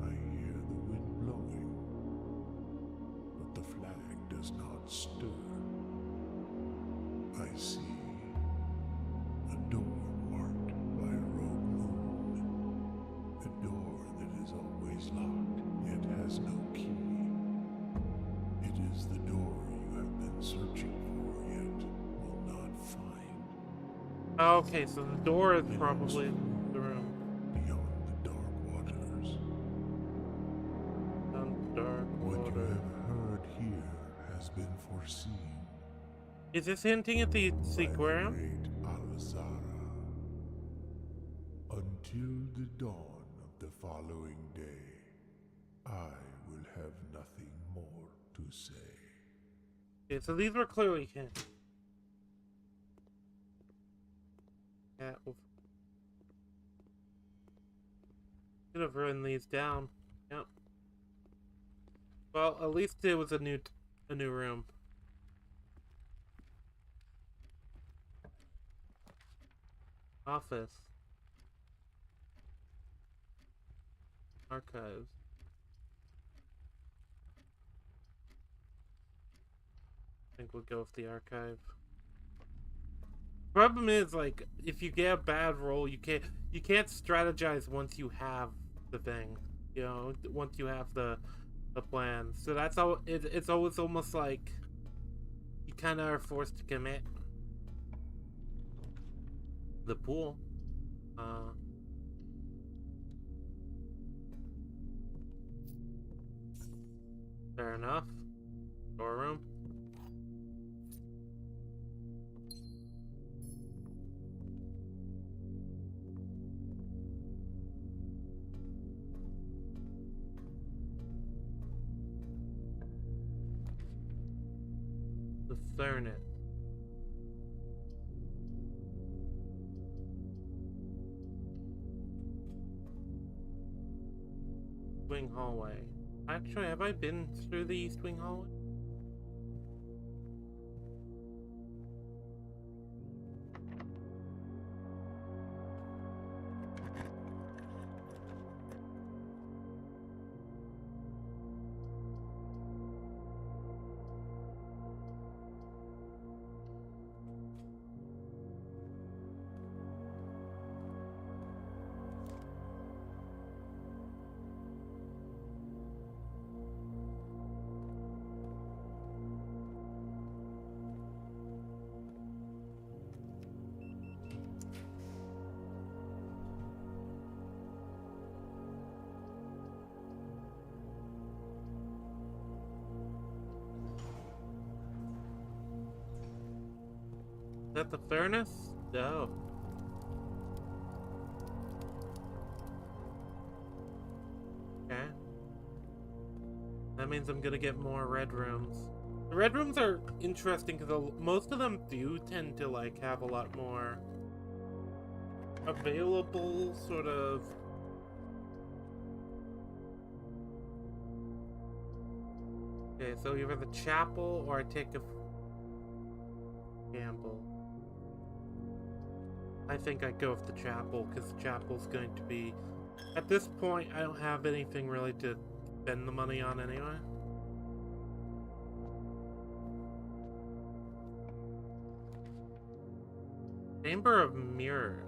I hear the wind blowing, but the flag does not stir. I see a door marked by a rogue moon. A door that is always locked, yet has no key. It is the door you have been searching for, yet will not find. Okay, so the door is probably the room. Beyond the dark waters. Dark What you water. have heard here has been foreseen. Is this hinting at the sequarium? Great Alzara. Until the dawn of the following day, I will have nothing more to say. Okay, so these were clearly hints. Yeah, should have written these down. Yep. Well, at least it was a new room. Office. Archives. I think we'll go with the archive. Problem is, like, if you get a bad roll, you can't strategize once you have the thing. You know, once you have the plan. So that's all. It's always almost like you kind of are forced to commit. The pool. Uh, Fair enough. Storeroom. The furnace. Wing hallway. Actually, have I been through the East Wing hallway? Is that the furnace? No. Okay. That means I'm gonna get more red rooms. The red rooms are interesting because most of them do tend to like have a lot more available sort of. Okay, so either the chapel or I take a gamble. I think I go with the chapel because the chapel's going to be. At this point, I don't have anything really to spend the money on anyway. Chamber of Mirrors.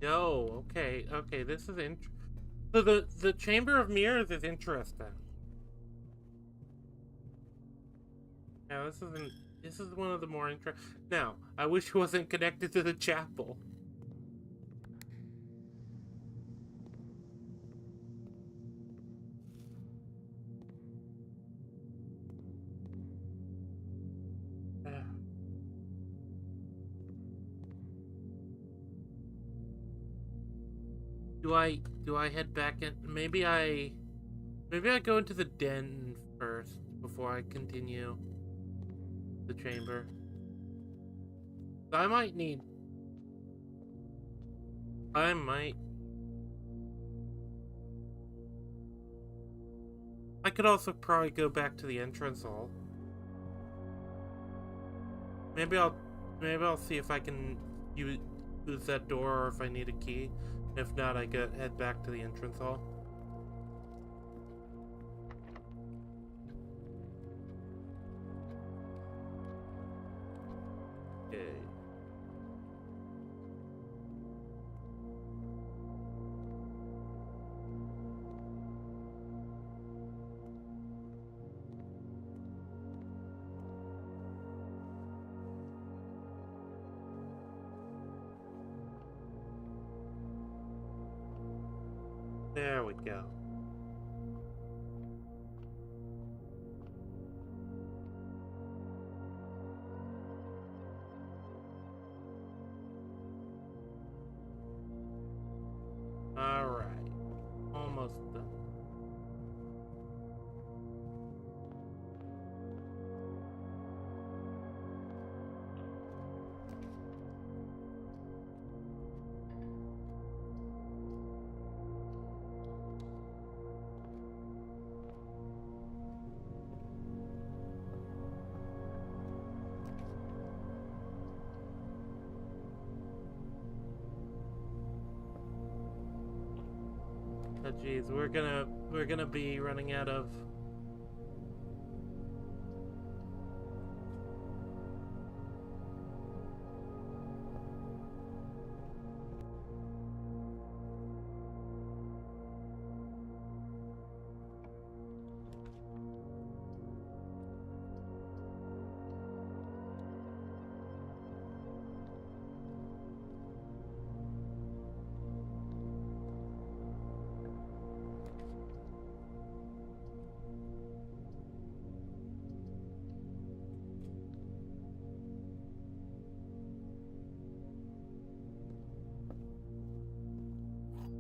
Yo, okay, this is so the Chamber of Mirrors is interesting. Yeah, this is one of the more interesting. Now, I wish it wasn't connected to the chapel. Do I head back in? Maybe I go into the den first before I continue the chamber. I might need. I might. I could also probably go back to the entrance hall. Maybe I'll see if I can use that door or if I need a key. If not, I could head back to the entrance hall. Okay. There we go. Alright. Almost done. Oh geez, we're gonna be running out of.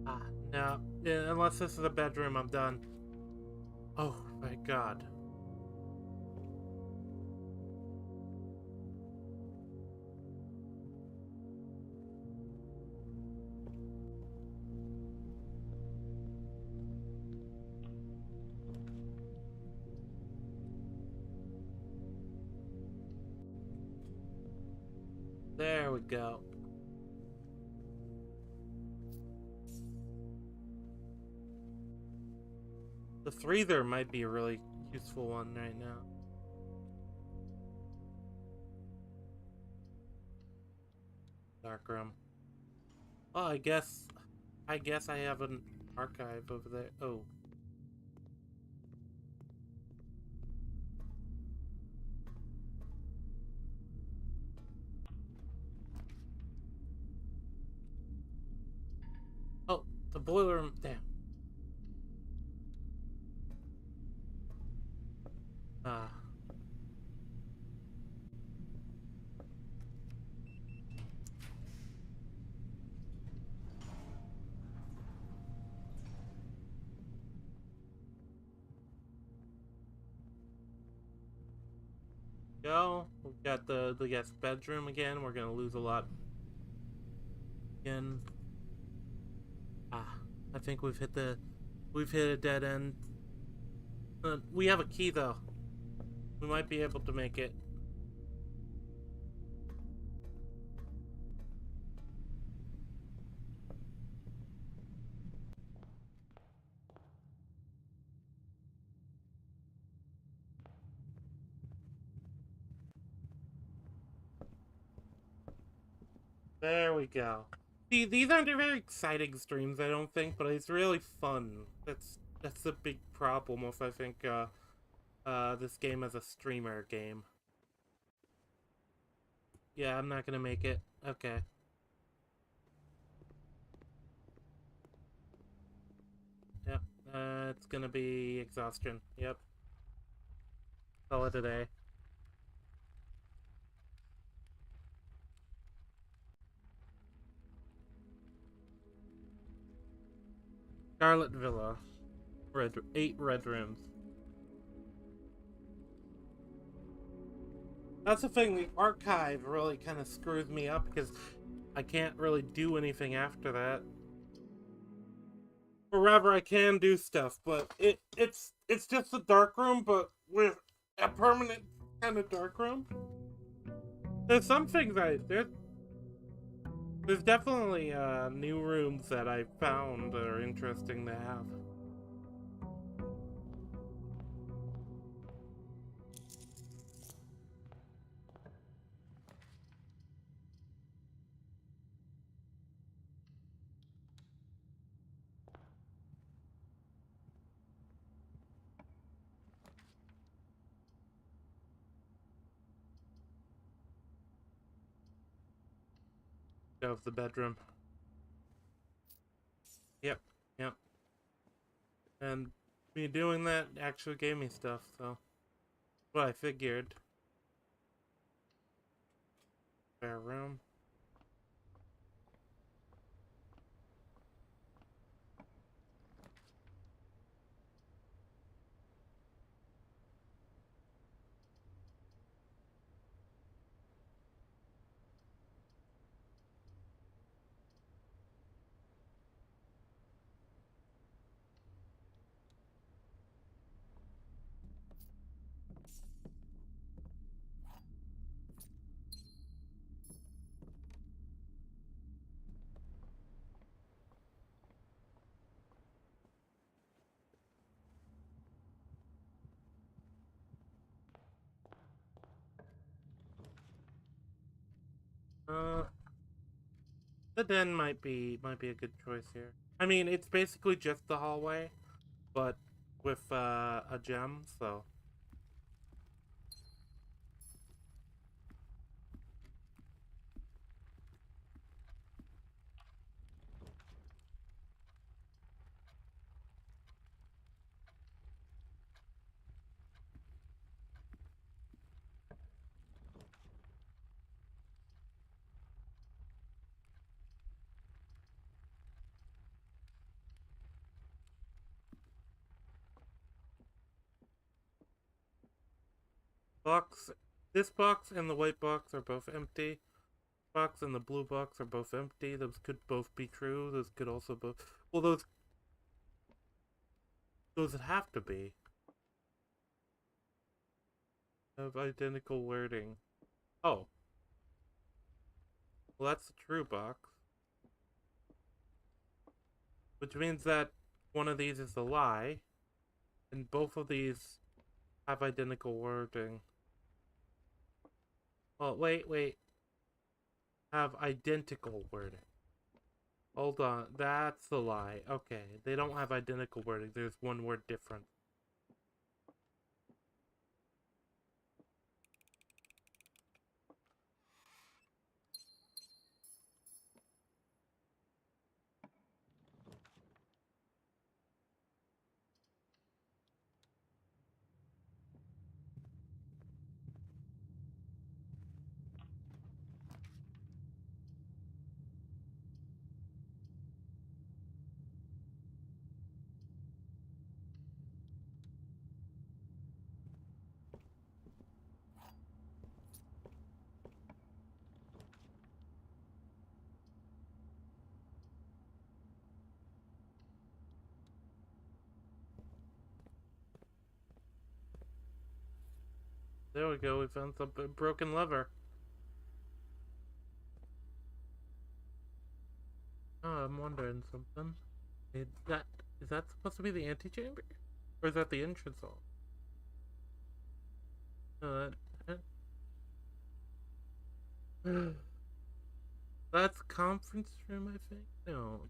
Ah, no. Yeah, unless this is a bedroom, I'm done. Oh my god. There we go. The three there might be a really useful one right now. Dark room. Oh, I guess I have an archive over there. Oh. Oh, the boiler room. Damn. Ah. Go. We've got the guest bedroom again. We're gonna lose a lot again. Ah, I think we've hit a dead end. We have a key though. We might be able to make it. There we go. See, these aren't very exciting streams, I don't think, but it's really fun. That's the big problem with, I think, this game as a streamer game. Yeah, I'm not gonna make it. Okay. Yep. It's gonna be exhaustion. Yep. Call it a day. Scarlet Villa. 8 red rooms. That's the thing, the archive really kind of screws me up because I can't really do anything after that. Forever I can do stuff, but it's just a dark room, but with a permanent kind of dark room. There's some things there's definitely new rooms that I found that are interesting to have. Of the bedroom. Yep, yep. And me doing that actually gave me stuff, so what I figured. Spare room. Uh, the den might be a good choice here. I mean, it's basically just the hallway, but with a gem, so. Box. This box and the white box are both empty. Box and the blue box are both empty. Those could both be true. Those could also both. Well, those would have to be. Have identical wording. Oh. Well, that's the true box. Which means that one of these is a lie. And both of these have identical wording. Oh, wait. Have identical wording. Hold on, that's the lie. Okay, they don't have identical wording. There's one word different. There we go, we found some broken lever. Oh, I'm wondering something. Is that supposed to be the antechamber? Or is that the entrance hall? No, that's conference room, I think? No.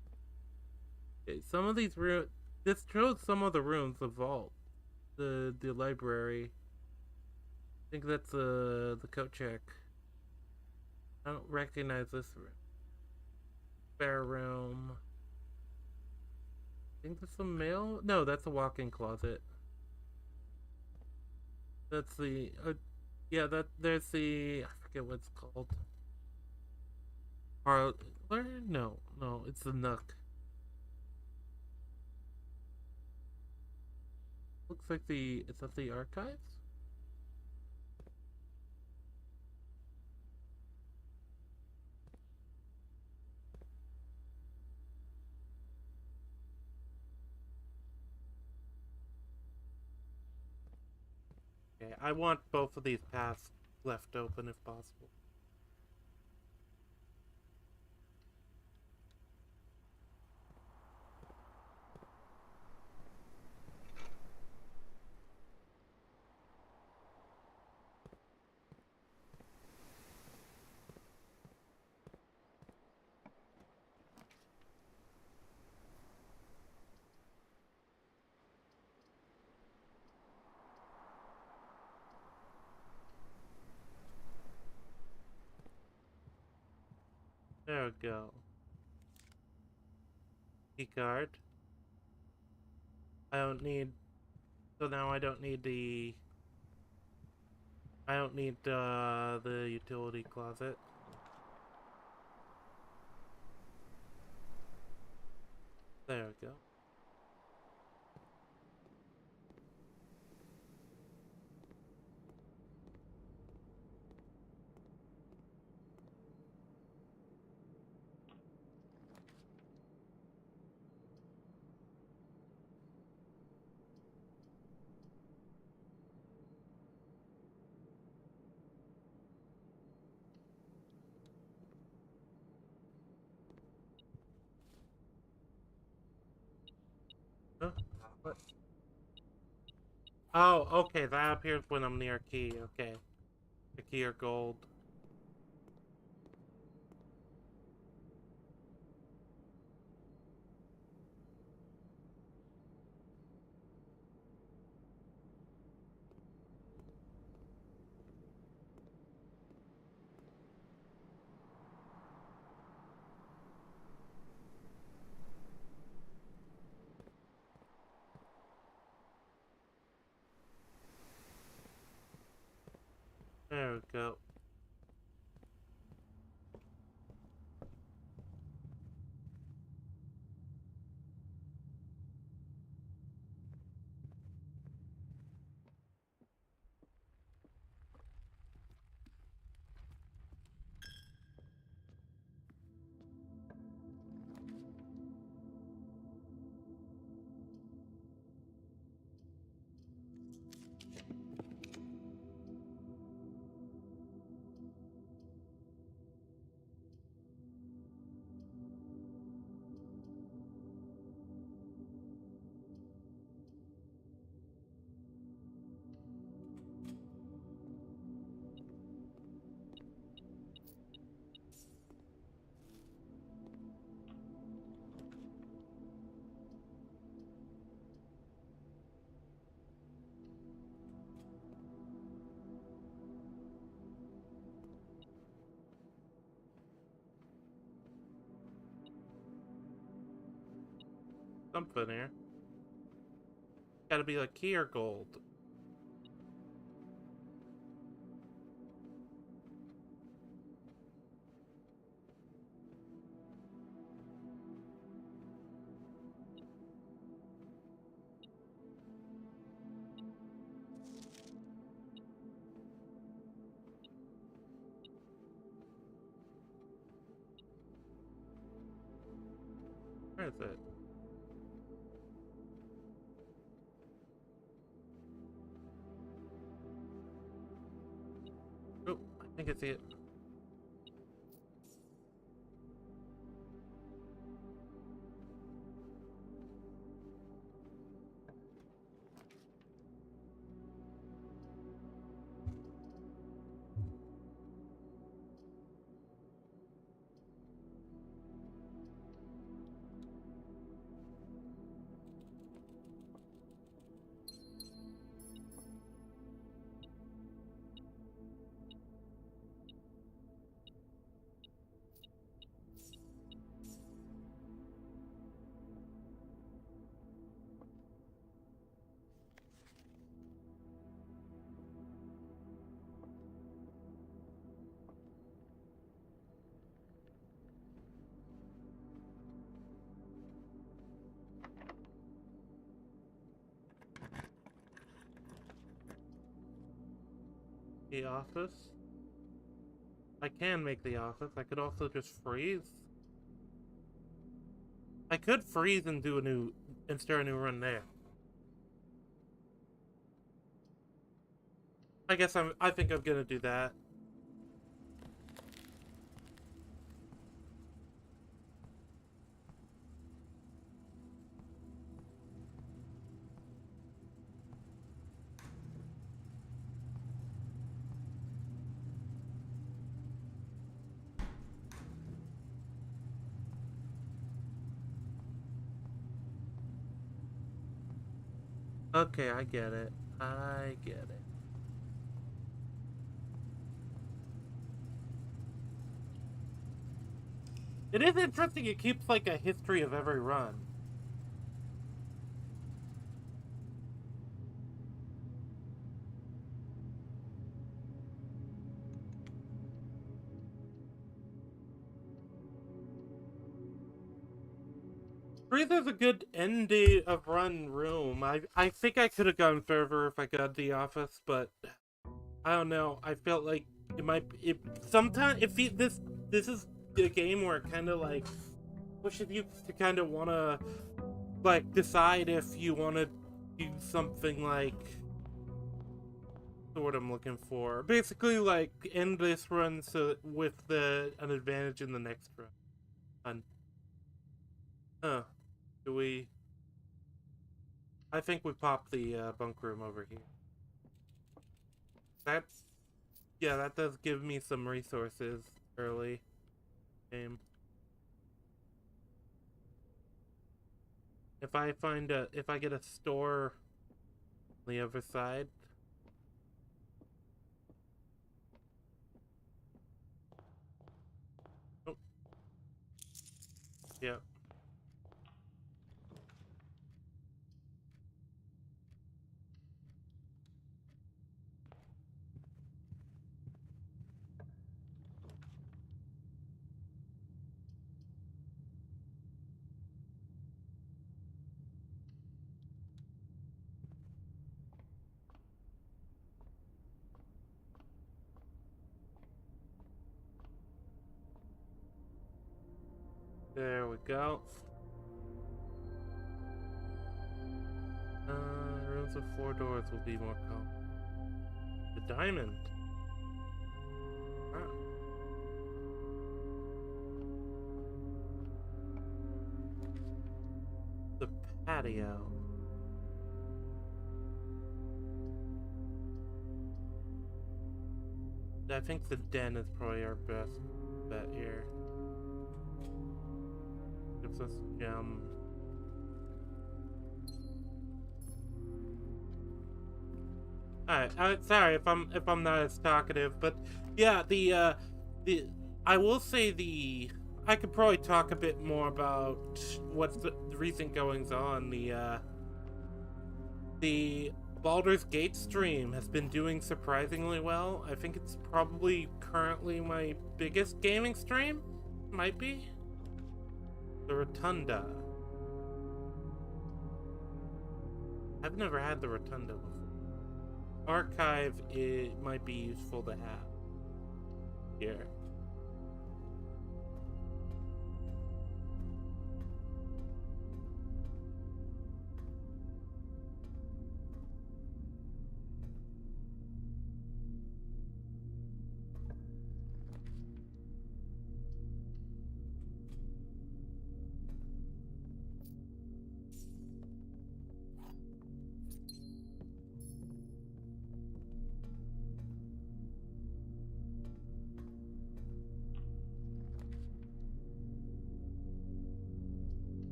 Okay, some of these rooms... This shows some of the rooms, the vault. The library. I think that's the coat check. I don't recognize this room. Spare room. I think that's a mail? No, that's a walk-in closet. That's the... yeah, there's the... I forget what it's called. Parlor? No, it's the Nook. Looks like is that the archives? Okay, I want both of these paths left open if possible. There we go. Keycard. I don't need. So now I don't need the. I don't need the utility closet. There we go. Huh? What? Oh, okay. That appears when I'm near key. Okay. The key or gold. There we go. Something here. Gotta be like key or gold. Where is it? Oh, I think I see it. The office? I can make the office. I could also just freeze. I could freeze and do and start a new run there. I guess I think I'm gonna do that. Okay, I get it. I get it. It is interesting, it keeps like a history of every run. Freezer's a good end of run room. I think I could have gone further if I got the office, but I don't know. I felt like it might. It sometimes this is a game where it kind of like pushes you to kind of want to like decide if you want to do something like what I'm looking for. Basically, like end this run so with an advantage in the next run. Huh? Do we? I think we popped the bunk room over here. That's yeah. That does give me some resources early game. If I get a store on the other side. Oh, yeah. There we go. Rooms with 4 doors will be more common. The diamond. Ah. The patio. I think the den is probably our best bet here. Gives us a gem. Alright, sorry if I'm not as talkative, but yeah, the I will say I could probably talk a bit more about what's the recent goings on. The Baldur's Gate stream has been doing surprisingly well. I think it's probably currently my biggest gaming stream. Might be. The Rotunda. I've never had the Rotunda before. Archive might be useful to have here.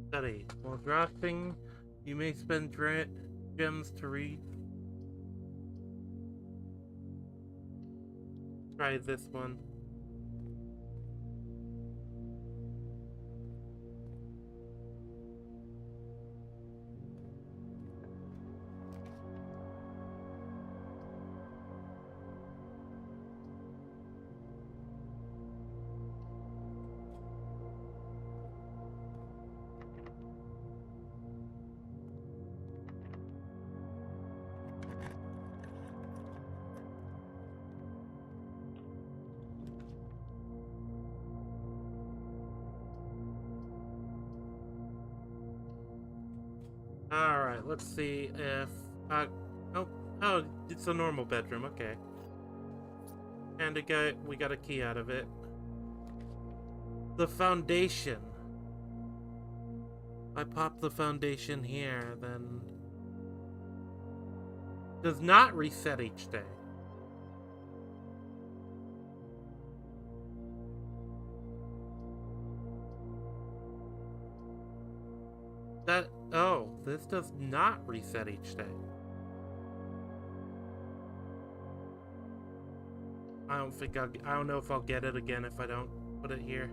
Study. While drafting, you may spend gems to read. Try this one. Alright, let's see if... oh, oh, it's a normal bedroom, okay. And we got a key out of it. The foundation. If I pop the foundation here, then... Does not reset each day. Oh, this does not reset each day. I don't know if I'll get it again if I don't put it here.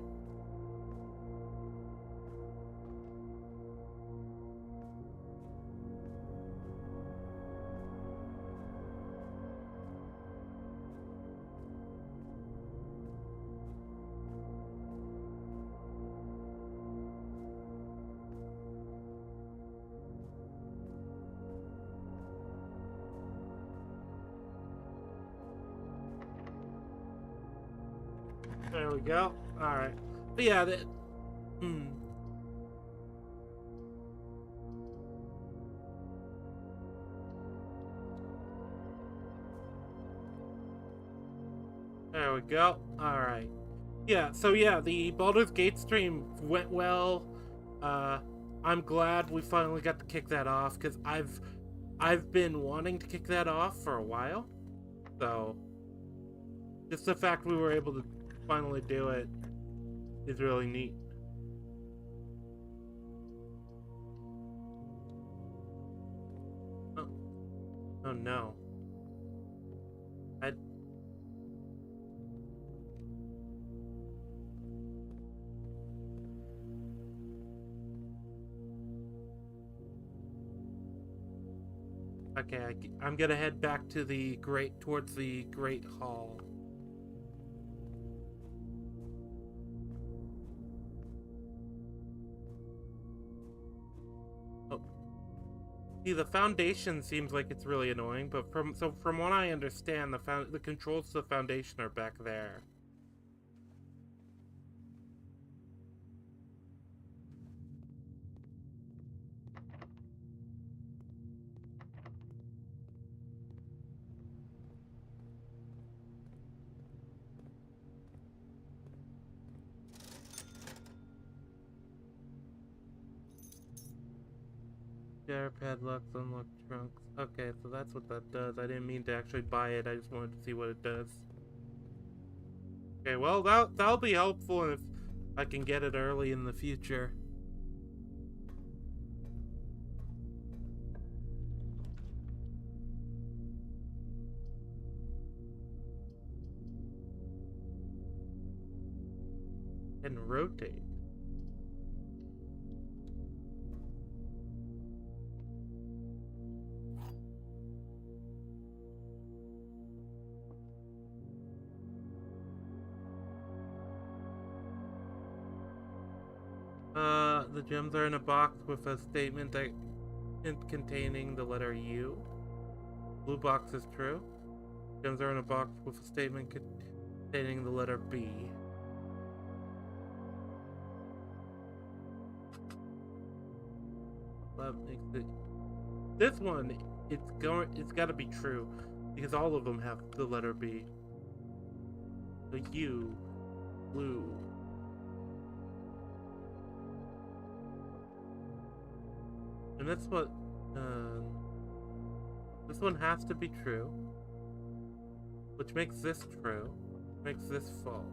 There we go. Alright. But yeah, There we go. Alright. Yeah, so yeah, the Baldur's Gate stream went well. I'm glad we finally got to kick that off, because I've been wanting to kick that off for a while. So just the fact we were able to finally do it is really neat. Oh no. Okay, I'm gonna head back to towards the Great Hall. Oh. See, the foundation seems like it's really annoying, but from what I understand, the controls to the foundation are back there. Padlocks, unlock trunks. Okay, so that's what that does. I didn't mean to actually buy it. I just wanted to see what it does. Okay, well, that'll be helpful if I can get it early in the future. And rotate. The gems are in a box with a statement containing the letter U. Blue box is true. Gems are in a box with a statement containing the letter B. That makes it. This one, it's got to be true because all of them have the letter B. The U, blue. And that's what, this one has to be true, which makes this true, makes this false.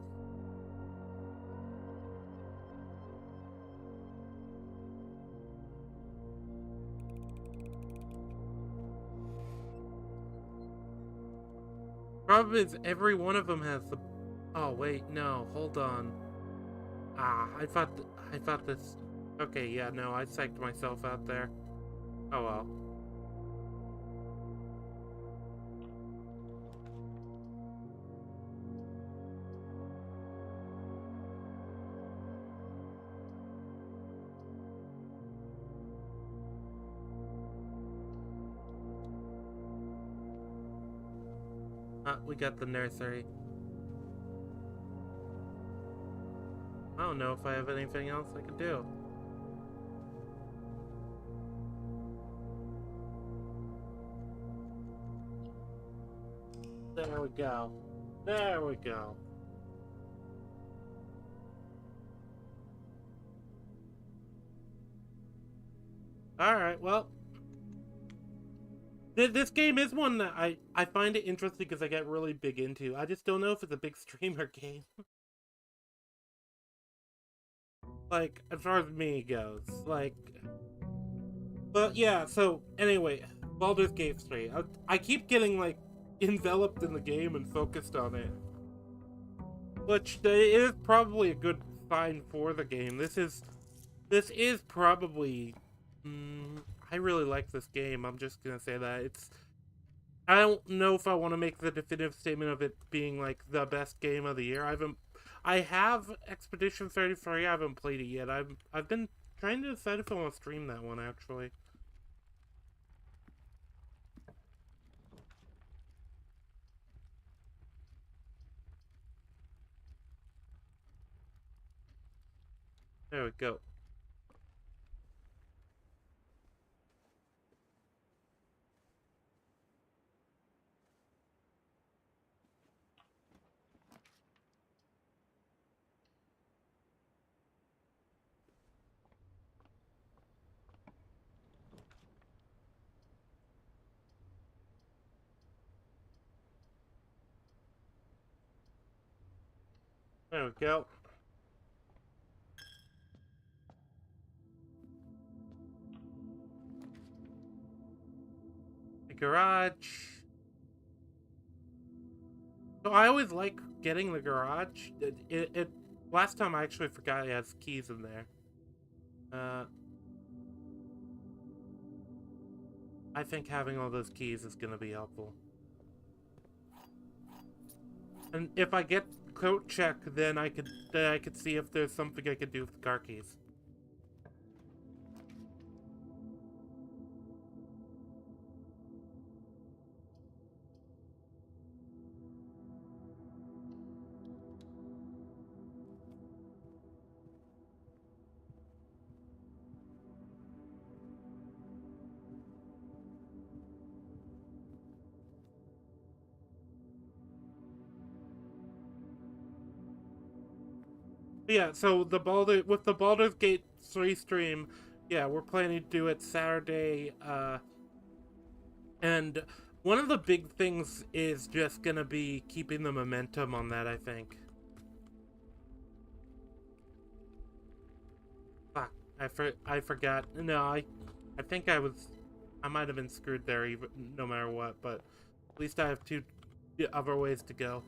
Problem is, every one of them has the, oh wait, no, hold on. I thought this, okay, yeah, no, I psyched myself out there. Oh well. We got the nursery. I don't know if I have anything else I could do. There we go. There we go. Alright, well. This game is one that I find it interesting because I get really big into. I just don't know if it's a big streamer game. Like, as far as me goes. Like... But yeah, so, anyway. Baldur's Gate 3. I keep getting, like, enveloped in the game and focused on it. Which is probably a good sign for the game. This is probably... I really like this game. I'm just gonna say that. I don't know if I want to make the definitive statement of it being, like, the best game of the year. I have Expedition 33. I haven't played it yet. I've been trying to decide if I want to stream that one, actually. There we go. There we go. The garage. So I always like getting the garage. Last time I actually forgot it has keys in there. I think having all those keys is gonna be helpful. And if I get coat check, then I could see if there's something I could do with the car keys. Yeah, so the Baldur's Gate 3 stream, yeah, we're planning to do it Saturday, and one of the big things is just gonna be keeping the momentum on that, I think. Fuck, I forgot. No, I think I might have been screwed there even no matter what, but at least I have two other ways to go.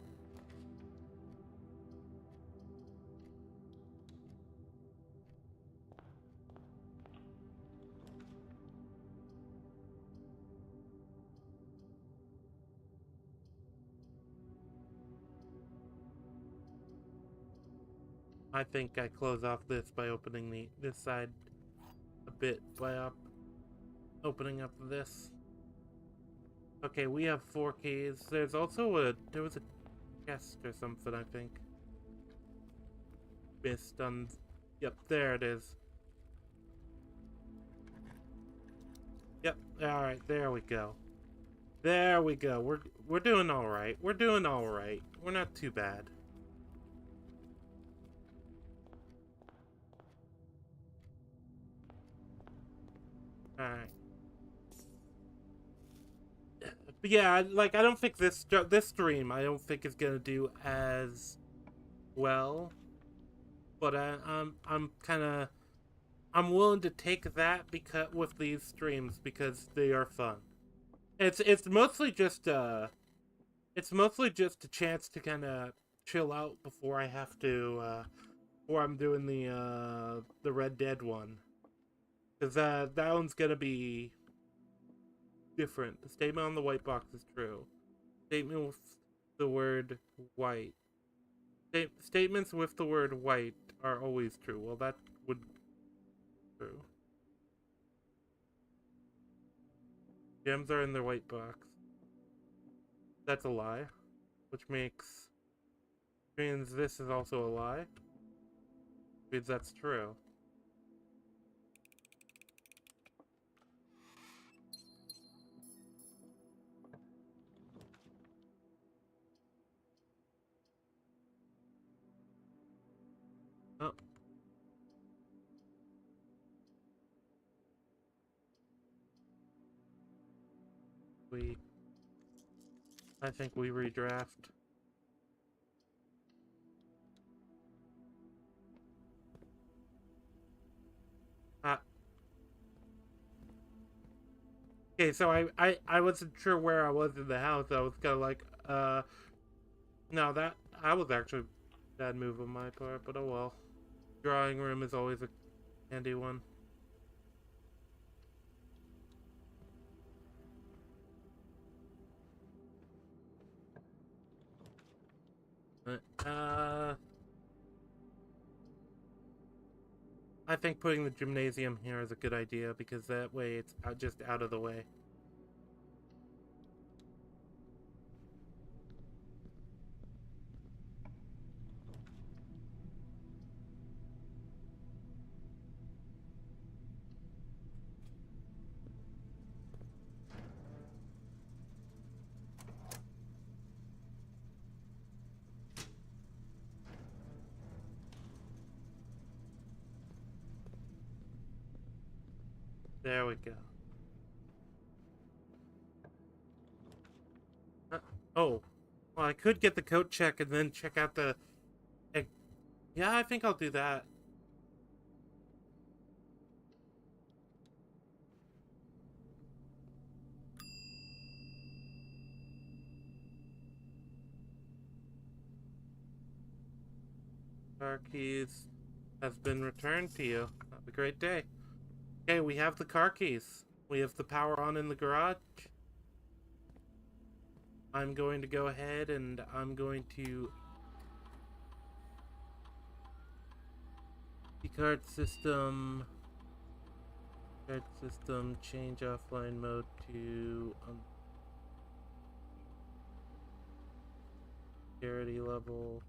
I think I close off this by opening this side a bit by opening up this. Okay, we have 4 keys. There was a chest or something, I think. Missed on. Yep, there it is. Yep. All right, there we go. There we go. We're doing all right. We're doing all right. We're not too bad. All right. But yeah, like I don't think this stream I don't think is gonna do as well. But I'm kind of willing to take that because with these streams because they are fun. It's mostly just a chance to kind of chill out before I have to before I'm doing the Red Dead one, because that one's gonna be different. The statement on the white box is true. Statement with the word white. Statements with the word white are always true. Well, that would be true. Gems are in the white box. That's a lie, which means this is also a lie. Means that's true. we redraft. Ah, okay, so I wasn't sure where I was in the house. I was kind of like, no, I was actually a bad move on my part, but oh well. Drawing room is always a handy one. Uh, I think putting the gymnasium here is a good idea because that way it's just out of the way. There we go. Uh, oh, well, I could get the coat check and then check out the. Yeah, I think I'll do that. Car keys has been returned to you. Have a great day. Okay, we have the car keys. We have the power on in the garage. I'm going to go ahead and I'm going to card system change offline mode to security level.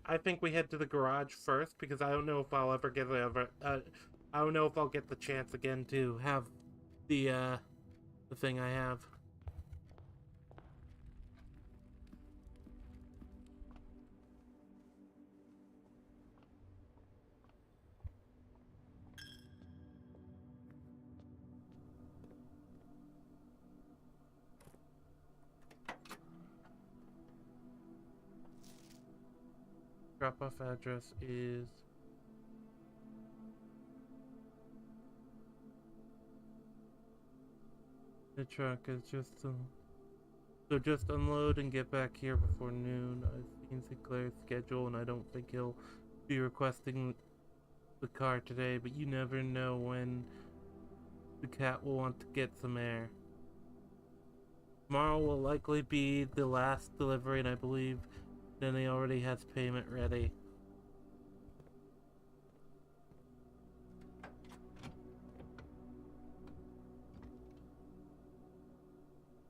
I think we head to the garage first because I don't know if I'll ever get I don't know if I'll get the chance again to have the thing I have. Drop-off address is the truck is just so just unload and get back here before noon. I've seen Sinclair's schedule and I don't think he'll be requesting the car today, but you never know when the cat will want to get some air. Tomorrow will likely be the last delivery, and I believe then he already has payment ready.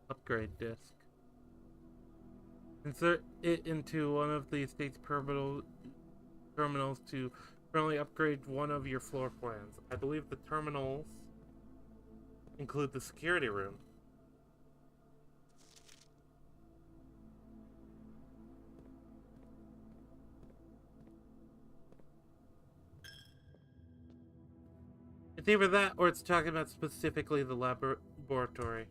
Upgrade disc. Insert it into one of the estate's terminals to currently upgrade one of your floor plans. I believe the terminals include the security room. It's either that or it's talking about specifically the laboratory.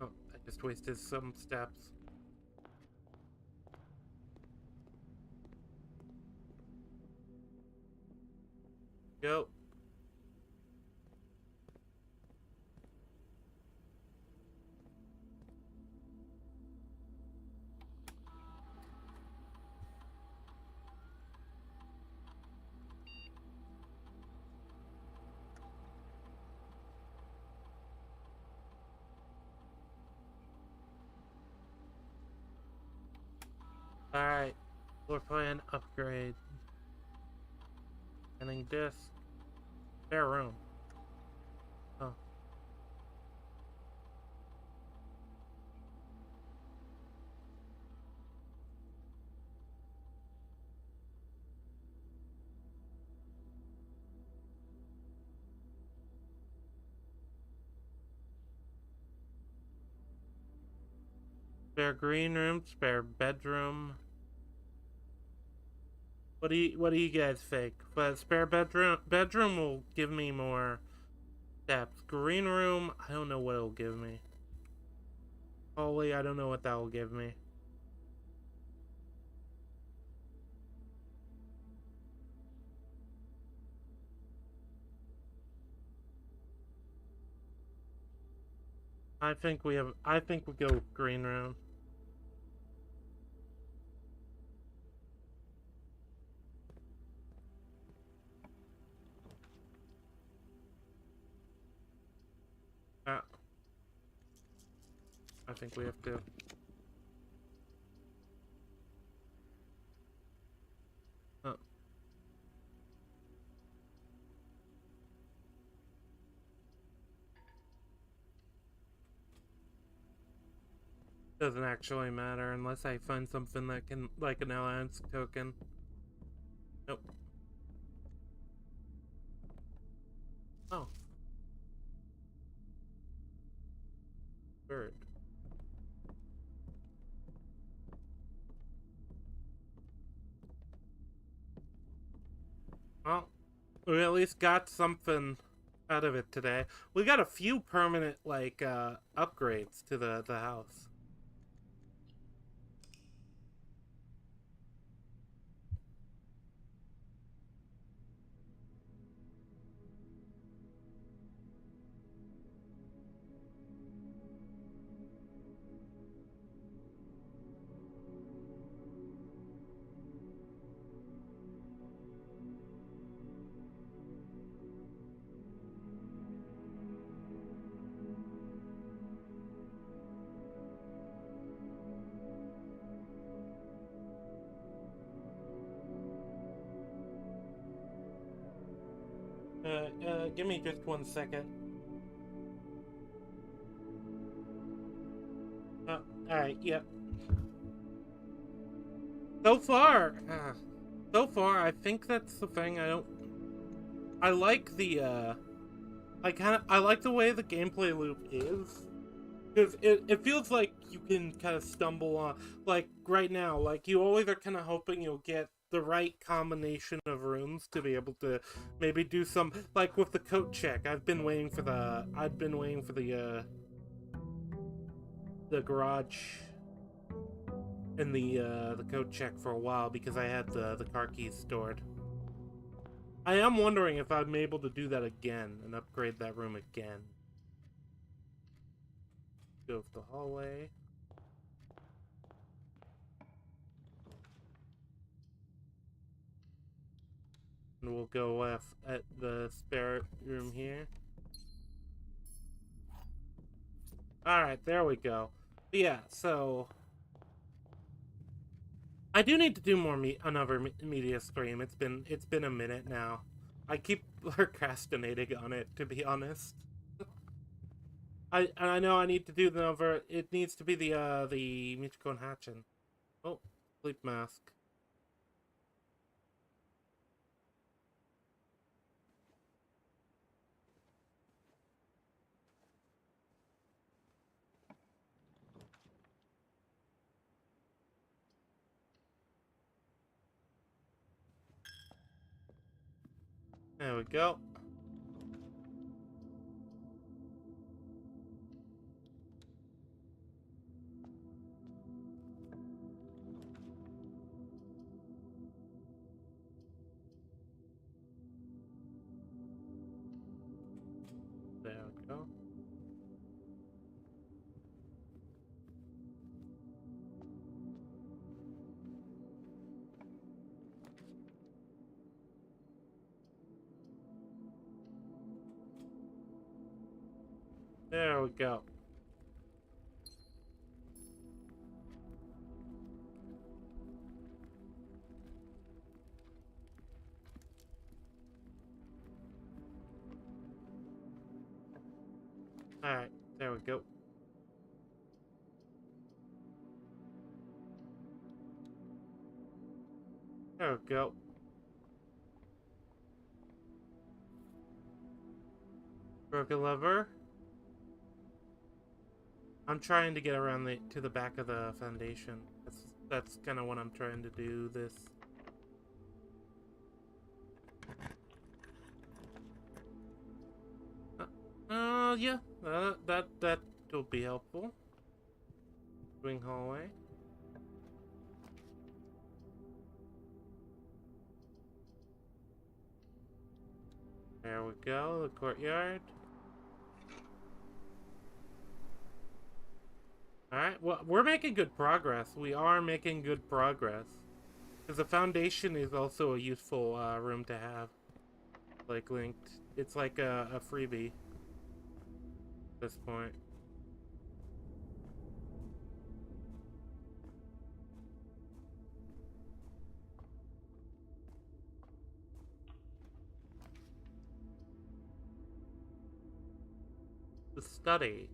Oh, I just wasted some steps. Go. Alright. Floor plan upgrade. Scanning disc. Spare room. Oh. Spare green room, spare bedroom. What do you guys think? But spare bedroom will give me more steps. Green room, I don't know what it'll give me. Hallway, I don't know what that will give me. I think we go green room. I think we have to. Oh. Doesn't actually matter unless I find something that can, like an alliance token. Nope. Oh. Bird. Well, we at least got something out of it today. We got a few permanent, like, upgrades to the house. Give me just 1 second. Alright, yep. So far, I think that's the thing. I like the, I like the way the gameplay loop is. Because it feels like you can kind of stumble on, like, right now, like, you always are kind of hoping you'll get the right combination of rooms to be able to maybe do some, like, with the coat check. I've been waiting for the garage and the coat check for a while because I had the car keys stored. I am wondering if I'm able to do that again and upgrade that room again. Go to the hallway. And we'll go at the spare room here. Alright, there we go. But yeah, so I do need to do more another media stream. It's been a minute now. I keep procrastinating on it, to be honest. I know I need to do the over. It needs to be the Michiko and Hatchin. Oh, sleep mask. There we go. There we go. There we go. Alright, there we go. There we go. Broken lever. I'm trying to get around to the back of the foundation. That's kind of what I'm trying to do. This. Yeah. That'll be helpful. Swing hallway. There we go. The courtyard. Alright, well, we're making good progress. We are making good progress. Because the foundation is also a useful room to have. Like, linked. It's like a freebie at this point. The study.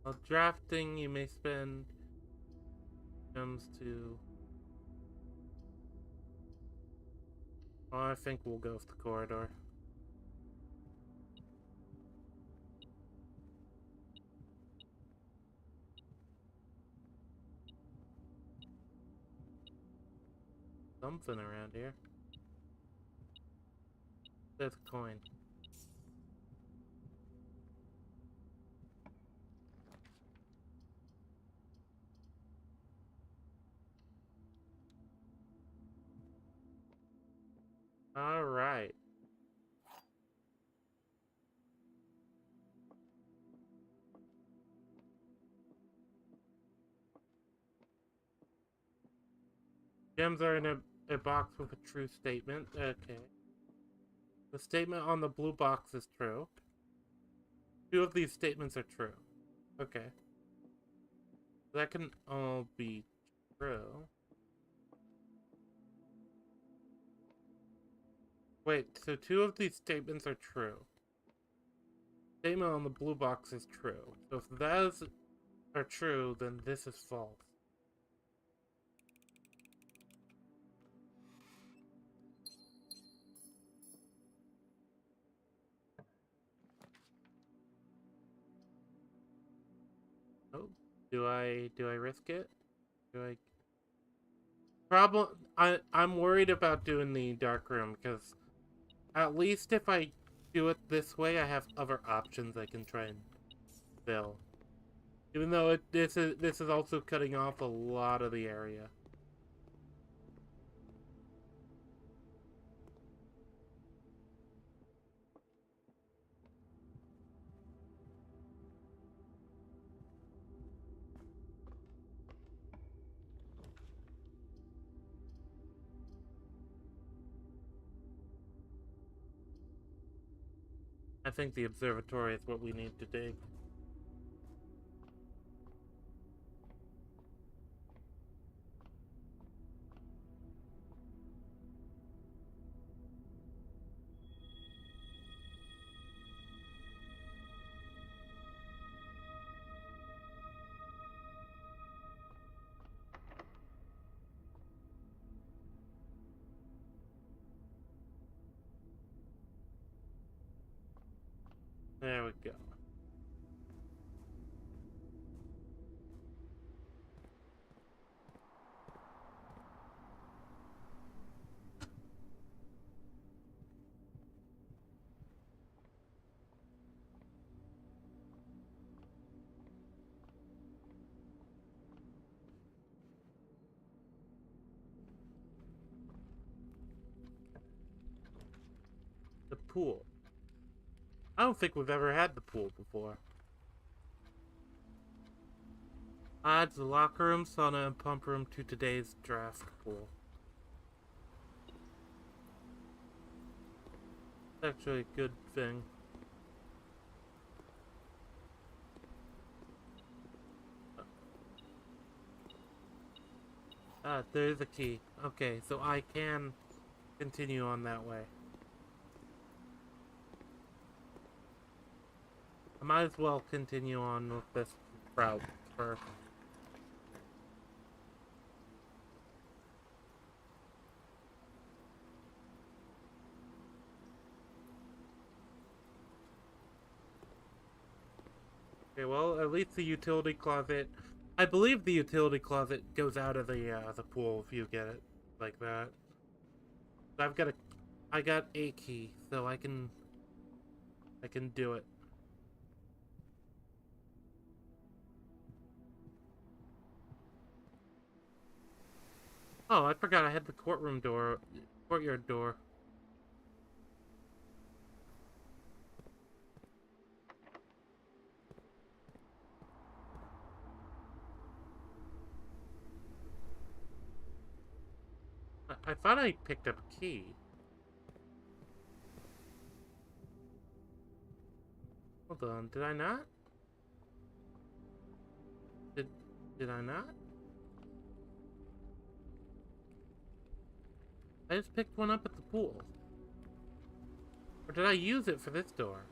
While drafting, you may spend comes to... Oh, I think we'll go with the corridor. Something around here. There's a coin. Alright. Gems are in a box with a true statement. Okay. The statement on the blue box is true. 2 of these statements are true. Okay. That can all be true. Wait, so 2 of these statements are true. Statement on the blue box is true. So if those are true, then this is false. Oh, do I risk it? Do I? Problem. I'm worried about doing the dark room because at least if I do it this way, I have other options I can try and fill. Even though this is also cutting off a lot of the area. I think the observatory is what we need to dig. There we go. The pool. I don't think we've ever had the pool before. Adds the locker room, sauna, and pump room to today's draft pool. It's actually a good thing. There's a key. Okay, so I can continue on that way. I might as well continue on with this route first. Okay, well, at least the utility closet... I believe the utility closet goes out of the pool if you get it like that. I got a key, so I can do it. Oh, I forgot I had the courtyard door. I thought I picked up a key. Hold on, did I not? Did did I not? I just picked one up at the pool. Or did I use it for this door?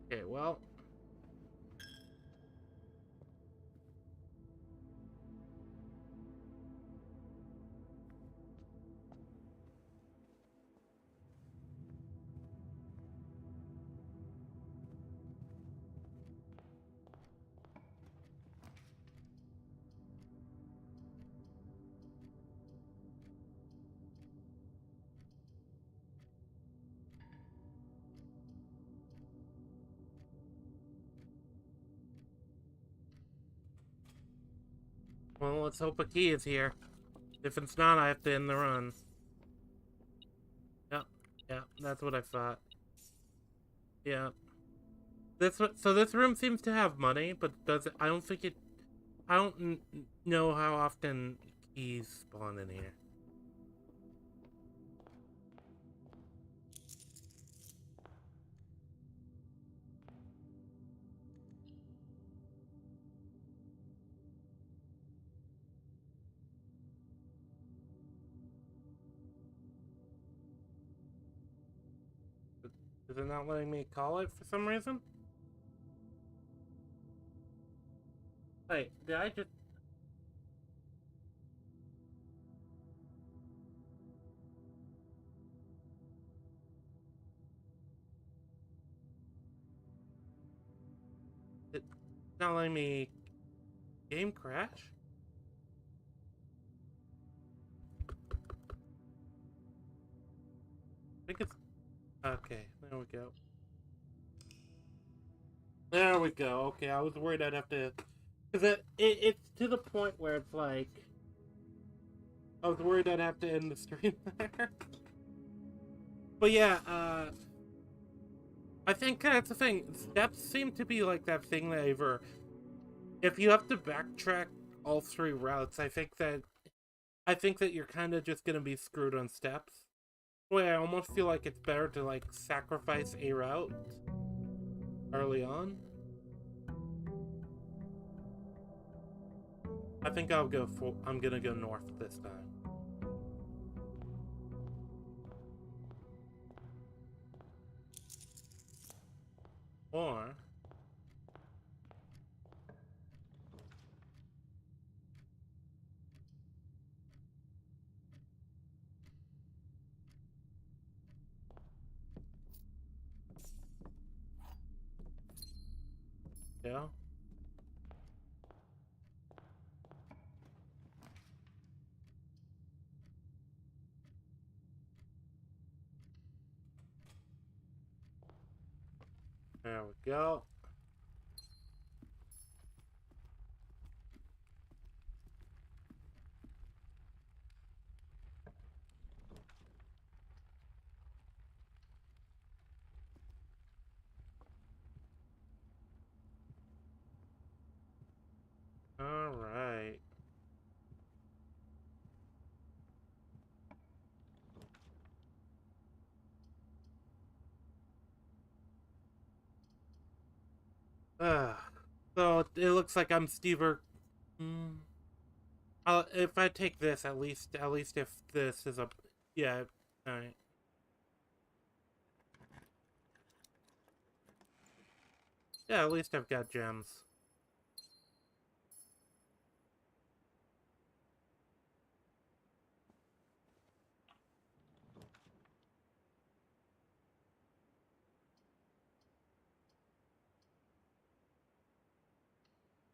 Okay, well. Well, let's hope a key is here. If it's not, I have to end the run. Yep, yeah, that's what I thought. Yeah. So this room seems to have money, but does it? I don't think it. I don't know how often keys spawn in here. Is it not letting me call it for some reason? Wait, did I just... It's not letting me... Game crash? I think it's... Okay, there we go. There we go. Okay, I was worried I'd have to... Because it's to the point where it's like... I was worried I'd have to end the stream there. But yeah, I think that's the thing. Steps seem to be like that thing that if you have to backtrack all three routes, I think that you're kind of just gonna be screwed on steps. Wait, I almost feel like it's better to like sacrifice a route early on. I think I'm gonna go north this time. Or yeah. There we go. All right. So it looks like I'm Stever. Mm, if I take this, at least if this is a, yeah, all right. Yeah, at least I've got gems.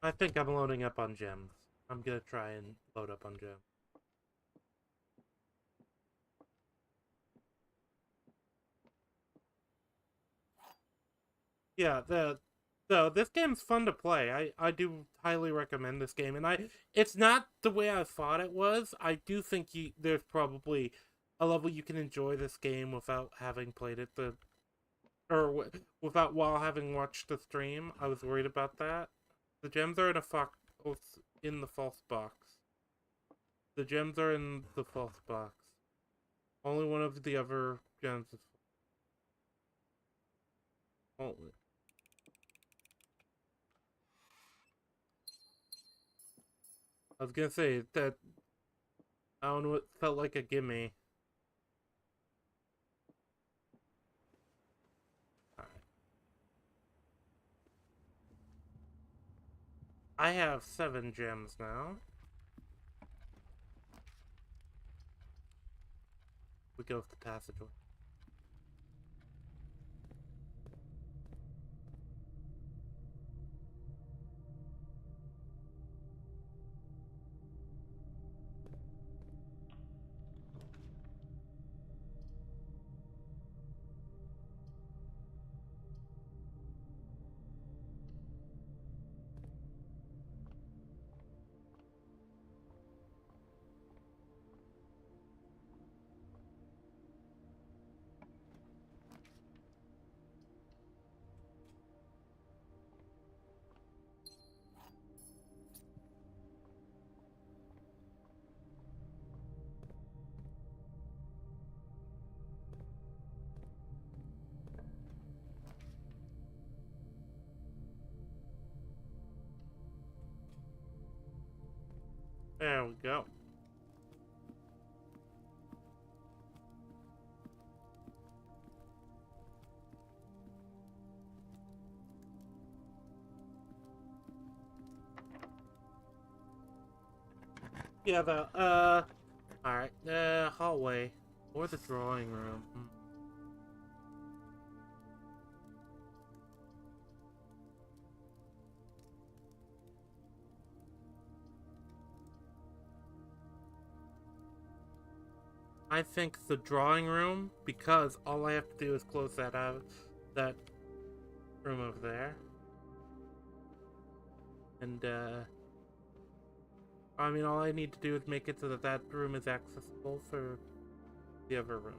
I think I'm loading up on gems. I'm gonna try and load up on gems. Yeah, so this game's fun to play. I do highly recommend this game, and it's not the way I thought it was. I do think there's probably a level you can enjoy this game without having played it without while having watched the stream. I was worried about that. The gems are in the false box. The gems are in the false box. Only one of the other gems is only. I was gonna say that I don't know. It felt like a gimme. All right. I have 7 gems now. We go with the passageway. There we go. Yeah, alright, hallway. Or the drawing room. I think the drawing room, because all I have to do is close that room over there. And, I mean, all I need to do is make it so that that room is accessible for the other room.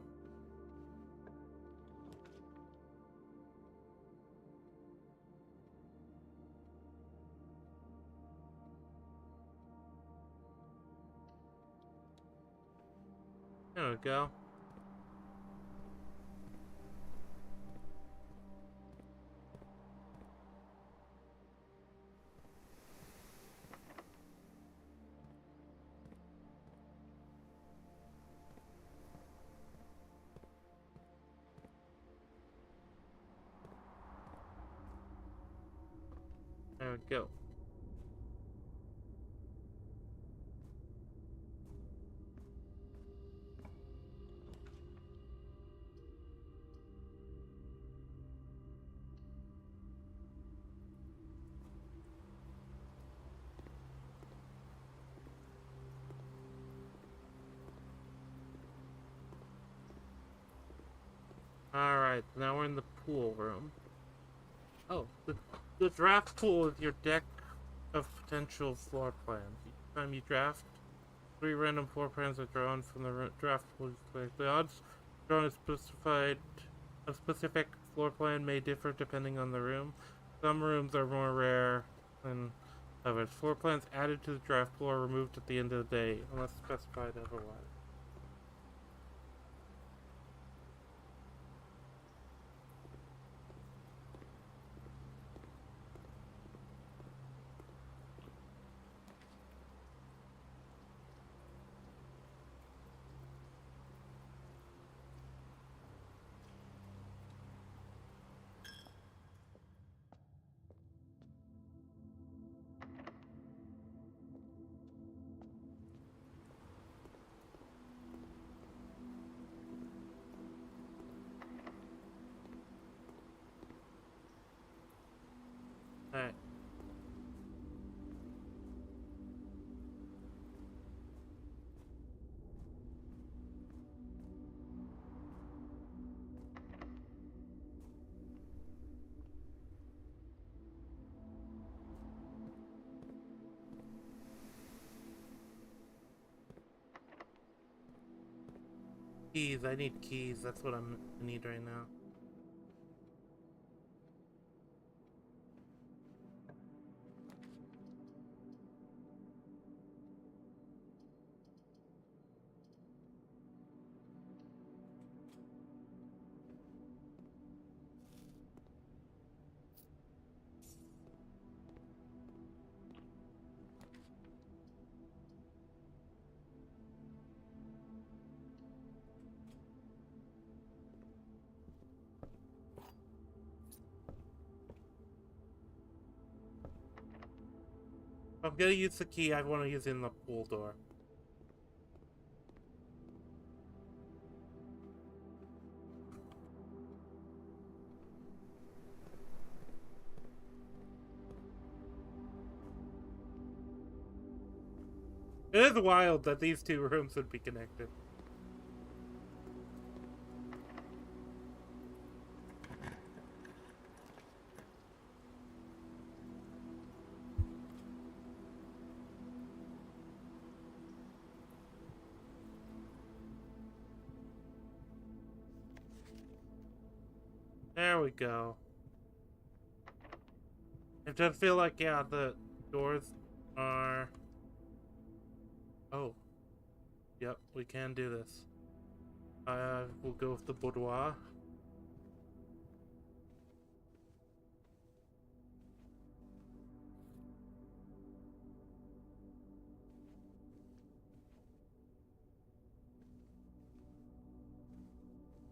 There we go. There we go. Alright, now we're in the pool room. Oh, the draft pool is your deck of potential floor plans. Each time you draft, 3 random floor plans are drawn from the draft pool. The odds drawn a specific floor plan may differ depending on the room. Some rooms are more rare than others. Floor plans added to the draft pool are removed at the end of the day, unless specified otherwise. Alright. Keys. I need keys. That's what I need right now. If I'm gonna use the key, I want to use it in the pool door. It is wild that these two rooms would be connected. There we go. It does feel like, yeah, the doors are... Oh. Yep, we can do this. We'll go with the boudoir.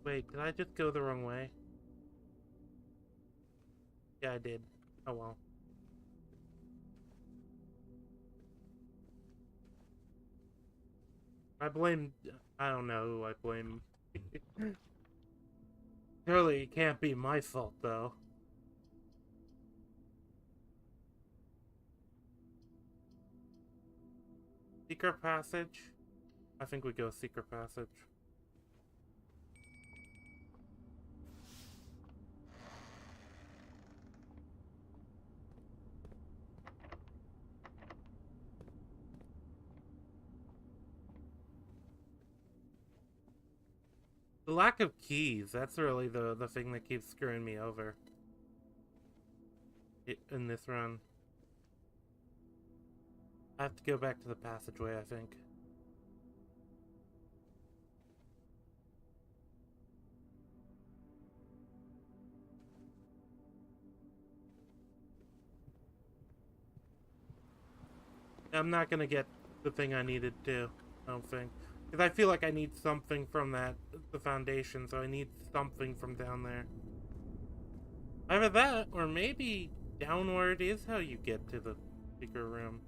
Wait, did I just go the wrong way? Yeah, I did. Oh well. I don't know who I blame. Surely it can't be my fault, though. Secret passage? I think we go secret passage. The lack of keys, that's really the thing that keeps screwing me over. In this run. I have to go back to the passageway, I think. I'm not gonna get the thing I needed to, I don't think. Because I feel like I need something from the foundation, so I need something from down there. Either that, or maybe downward is how you get to the secret room.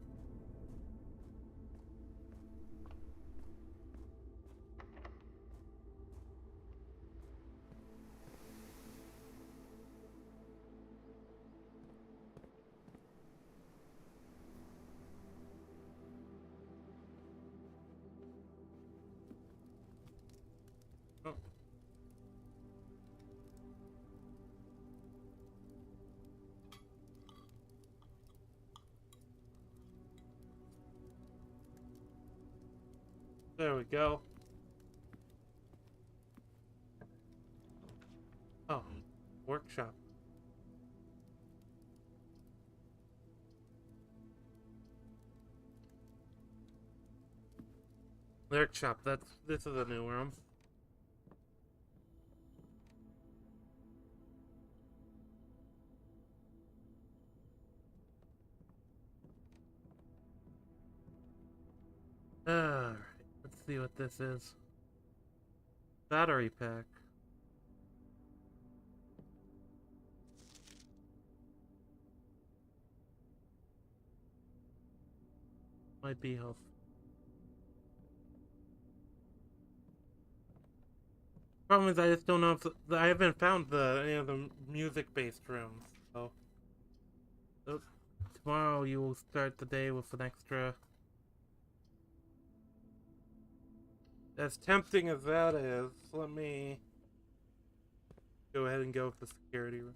Oh. There we go. Oh, workshop. Workshop, this is a new room. Alright, let's see what this is. Battery pack. Might be health. Problem is, I just don't know if I haven't found the music-based rooms. So tomorrow you will start the day with an extra. As tempting as that is, let me go ahead and go with the security room.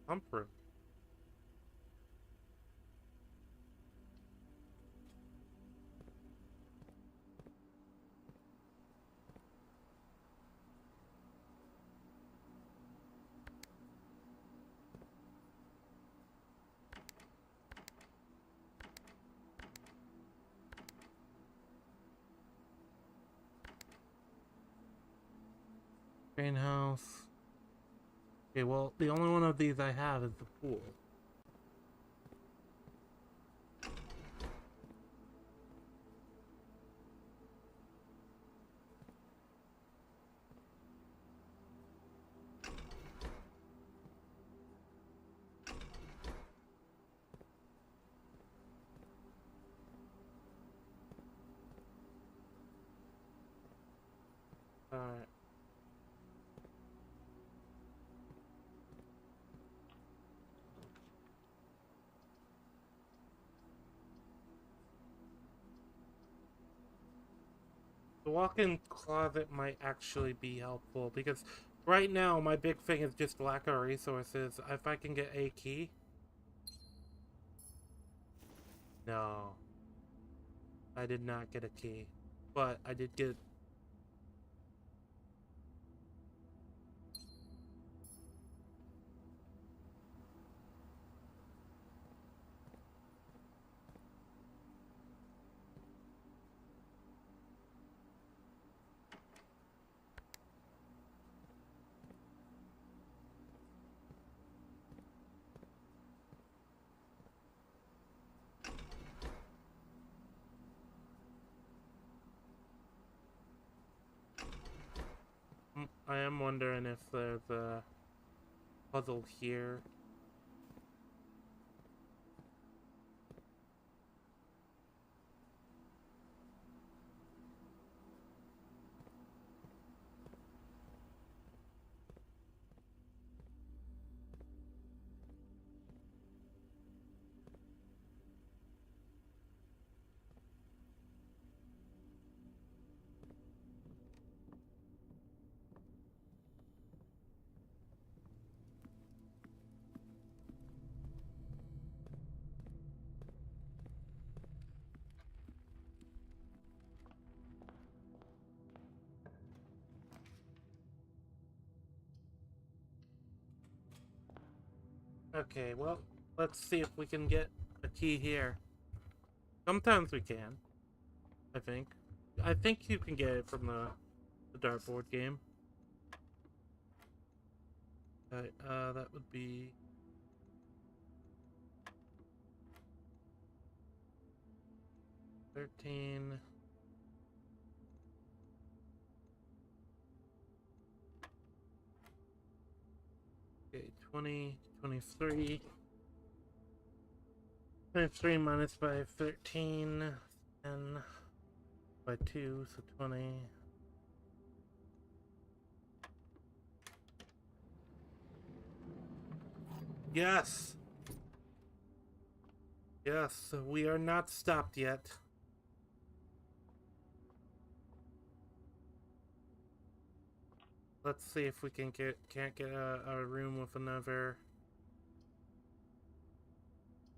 pump room. Greenhouse. Okay, well, the only one of these I have is the pool. Alright. The walk-in closet might actually be helpful because right now my big thing is just lack of resources. If I can get a key. No. I did not get a key. But I did get... I am wondering if there's a puzzle here. Okay, well, let's see if we can get a key here. Sometimes we can, I think. I think you can get it from the dartboard game. That would be... $13... Okay, 20, 23. 23 minus by 13, 10 by 2, so 20. Yes! Yes, we are not stopped yet. Let's see if we can't get a room with another...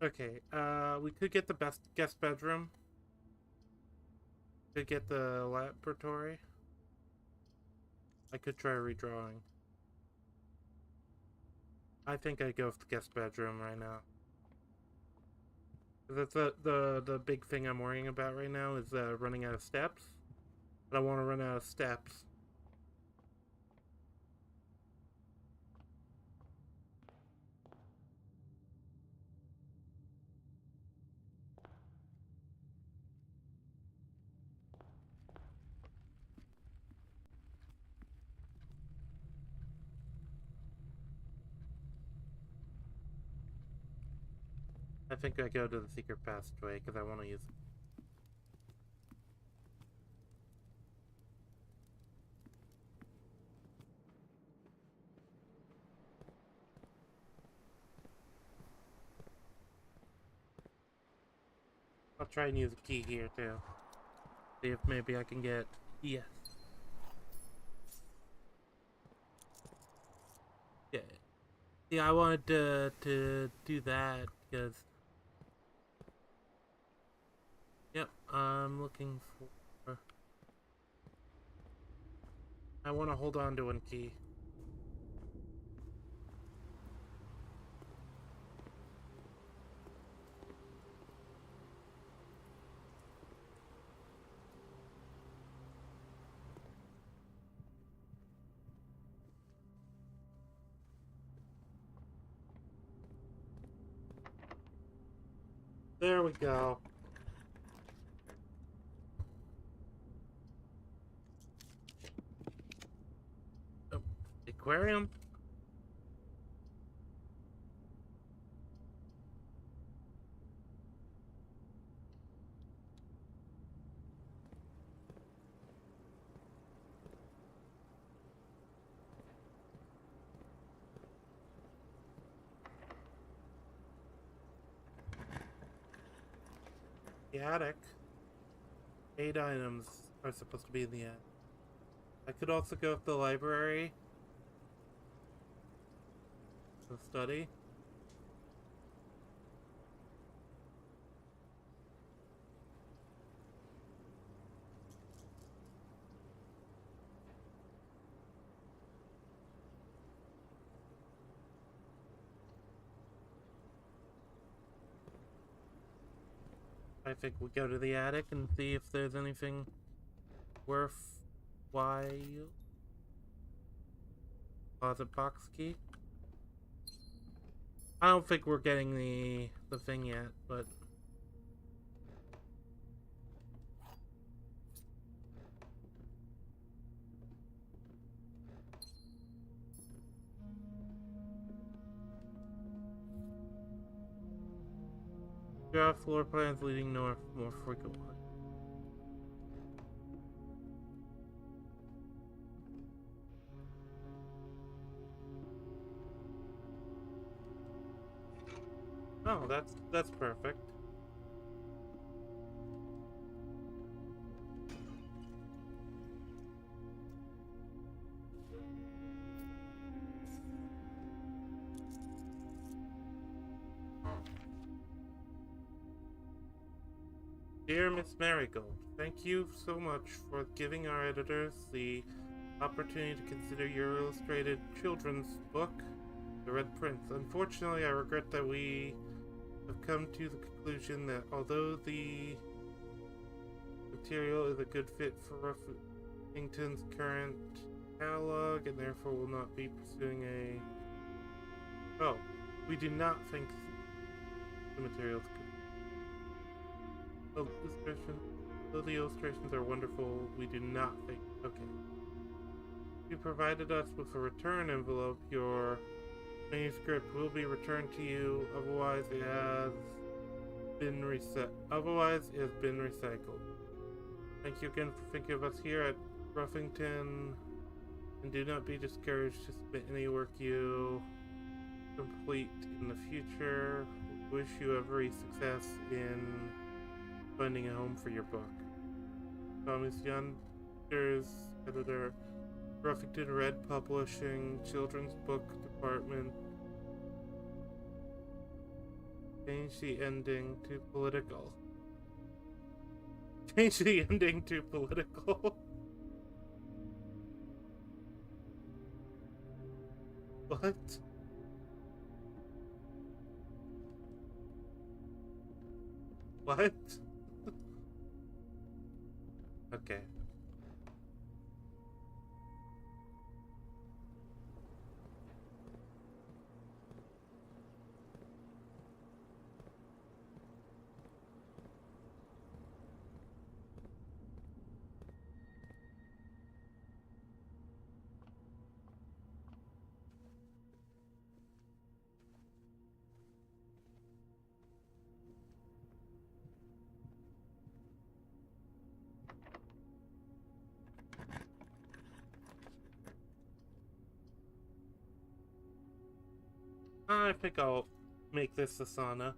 Okay, we could get the best guest bedroom. Could get the laboratory. I could try redrawing. I think I'd go with the guest bedroom right now. That's the big thing I'm worrying about right now is running out of steps. I don't want to run out of steps. I think I go to the secret passageway because I want to use it. I'll try and use a key here too. See if maybe I can get... Yes. Yeah. Yeah, I wanted to do that because, yep, I'm looking for. I want to hold on to one key. There we go. Oh, aquarium. The attic. 8 items are supposed to be in the attic. I could also go to the library and study. I think we go to the attic and see if there's anything worthwhile. Closet box key. I don't think we're getting the thing yet, but draw floor plans leading north more frequently. Oh, that's perfect. Dear Miss Marigold, thank you so much for giving our editors the opportunity to consider your illustrated children's book, The Red Prince. Unfortunately, I regret that we have come to the conclusion that although the material is a good fit for Ruffington's current catalog and therefore will not be pursuing a... Oh, we do not think the material is good. Though the illustrations are wonderful, we do not think... Okay. You provided us with a return envelope. Your manuscript will be returned to you, otherwise it has been recycled. Thank you again for thinking of us here at Ruffington, and do not be discouraged to submit any work you complete in the future. We wish you every success in finding a home for your book. Thomas Yonders, editor, Ruffington Red Publishing, Children's Book Department. Change the ending to political. Change the ending to political. What? What? Okay. I think I'll make this a sauna.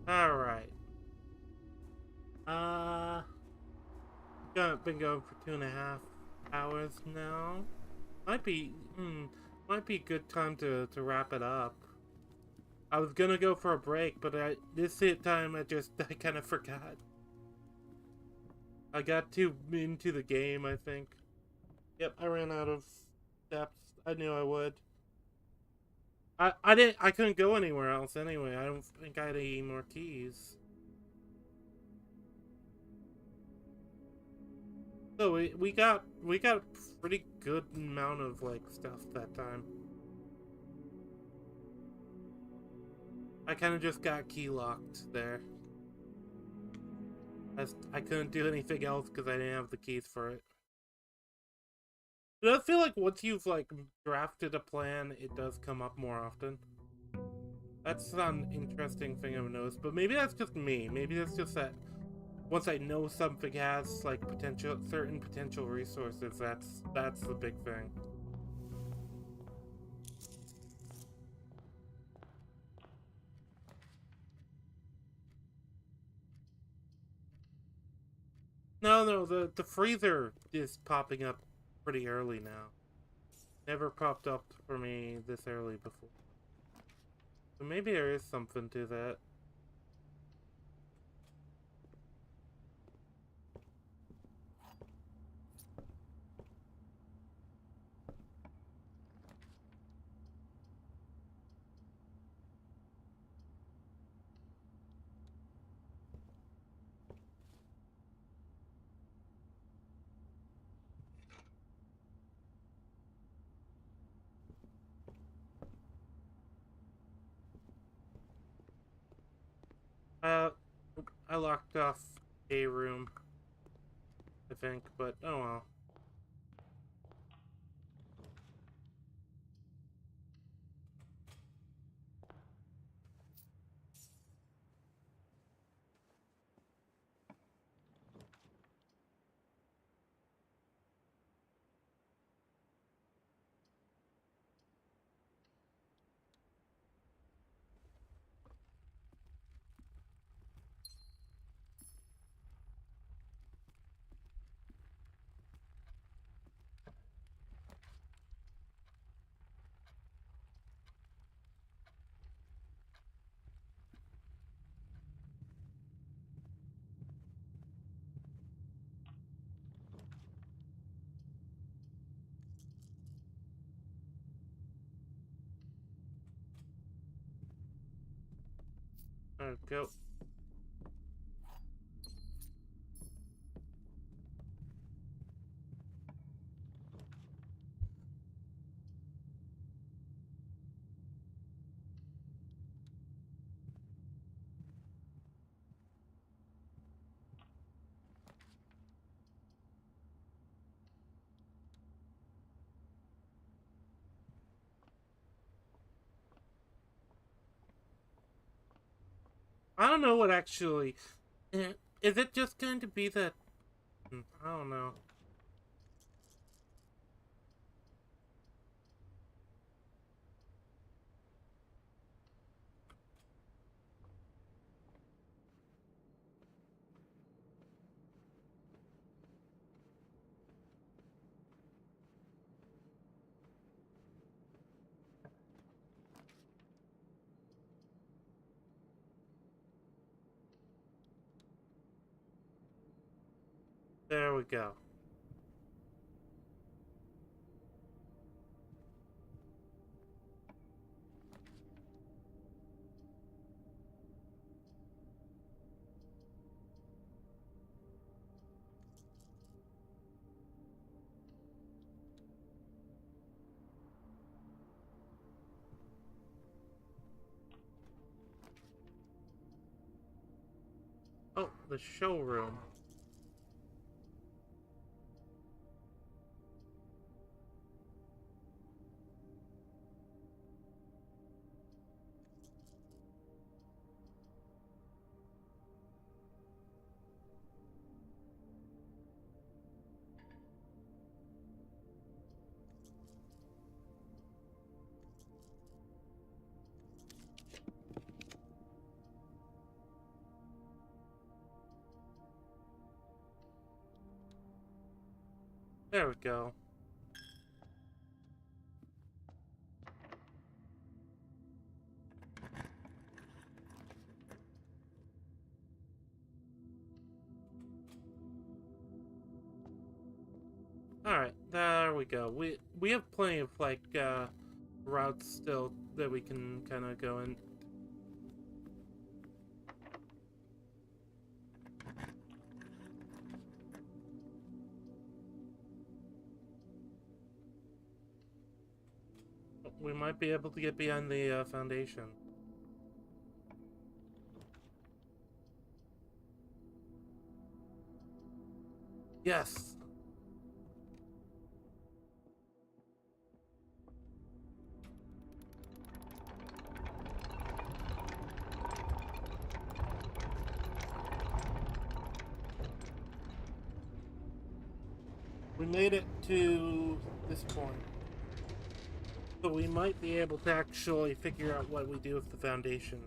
Alright. Been going for 2.5 hours now. Might be, might be a good time to wrap it up. I was gonna go for a break, but this time I kind of forgot. I got too into the game, I think. Yep, I ran out of steps. I knew I would. I couldn't go anywhere else anyway. I don't think I had any more keys. So we got a pretty good amount of like stuff that time. I kind of just got key locked there. I couldn't do anything else because I didn't have the keys for it. But I feel like once you've like drafted a plan, it does come up more often. That's an interesting thing I've noticed, but maybe that's just me. Maybe that's just that once I know something has like certain potential resources, that's the big thing. No, the freezer is popping up pretty early now. Never popped up for me this early before. So maybe there is something to that. Uh, I locked off a room, I think, but oh well. Go. I don't know what actually. Is it just going to be that? I don't know. There we go. Oh, the showroom. There we go. Alright, there we go. We have plenty of, like, routes still that we can kind of go in. We might be able to get behind the foundation. Yes! We made it to this point. So we might be able to actually figure out what we do with the foundation.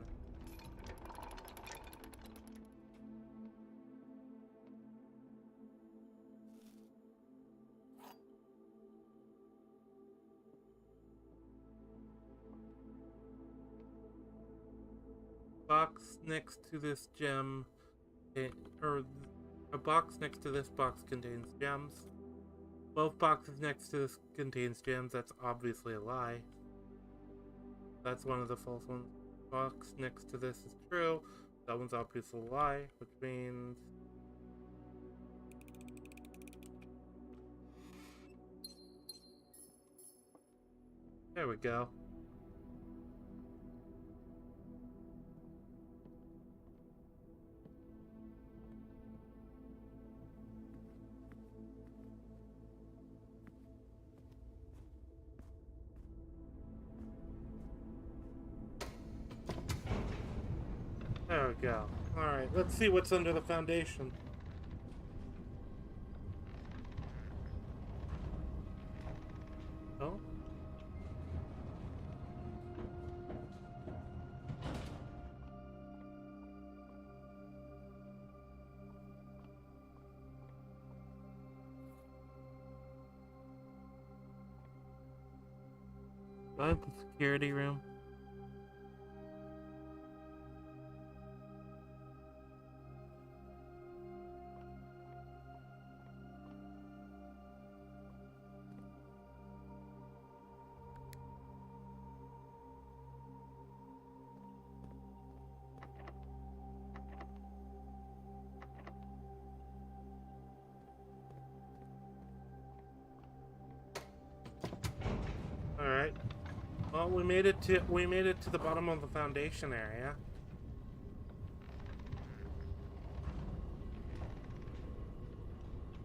Box next to this gem, or a box next to this box contains gems. Both boxes next to this contains gems. That's obviously a lie. That's one of the false ones. Box next to this is true. That one's obviously a lie, which means... There we go. There we go. Alright, let's see what's under the foundation. Oh? Do I have the security room? Alright. Well, we made it to the bottom of the foundation area.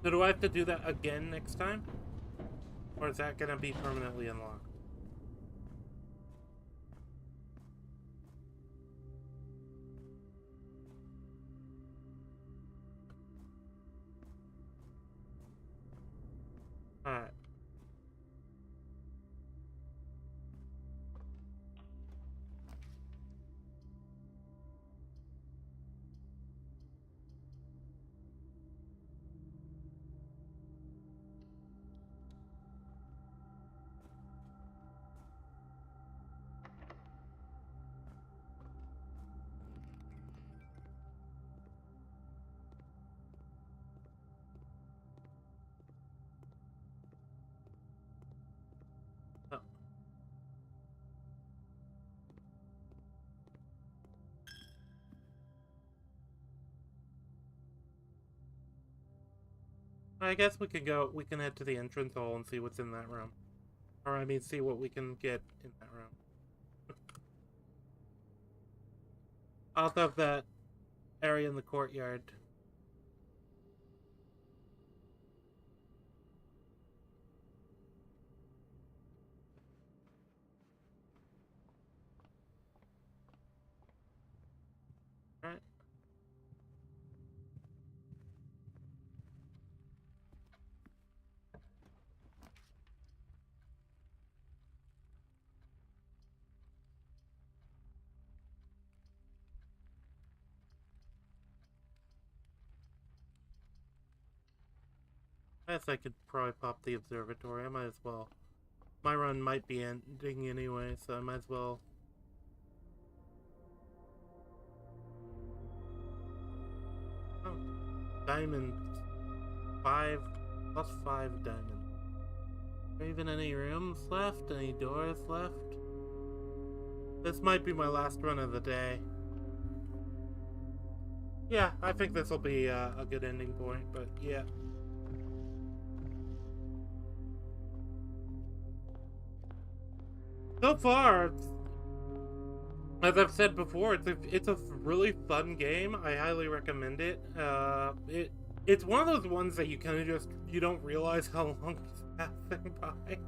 So do I have to do that again next time? Or is that gonna be permanently unlocked? Alright. Oh. I guess we can head to the entrance hall and see what's in that room. Or, I mean, see what we can get in that room. Out of that area in the courtyard. Alright. I guess I could probably pop the observatory. I might as well. My run might be ending anyway, so I might as well. Oh, diamond. 5 plus 5 diamond. Are there even any rooms left? Any doors left? This might be my last run of the day. Yeah, I think this will be a good ending point, but yeah. So far, as I've said before, it's a really fun game. I highly recommend it. It's one of those ones that you kind of just you don't realize how long it's passing by.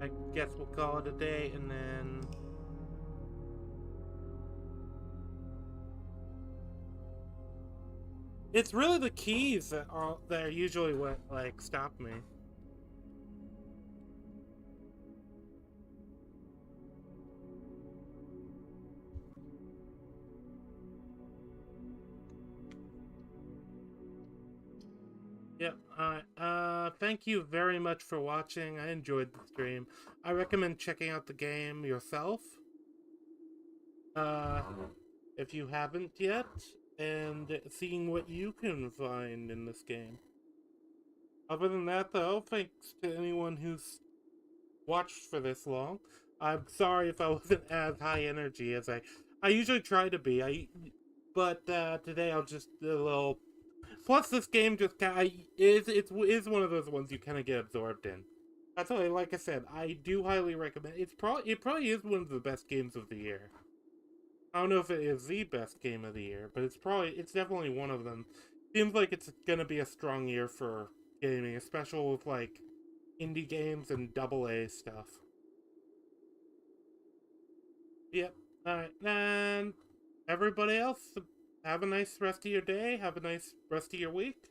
I guess we'll call it a day, and then it's really the keys that are usually what like stop me. Yep. Alright. Thank you very much for watching. I enjoyed the stream. I recommend checking out the game yourself. Uh, if you haven't yet, and seeing what you can find in this game. Other than that, though, thanks to anyone who's watched for this long. I'm sorry if I wasn't as high energy as I usually try to be. But today I'll just a little. Plus, this game just is one of those ones you kind of get absorbed in. That's why, like I said, I do highly recommend. It probably is one of the best games of the year. I don't know if it is the best game of the year, but it's definitely one of them. Seems like it's gonna be a strong year for gaming, especially with like indie games and double A stuff. Yep. Alright, and everybody else, have a nice rest of your day, have a nice rest of your week.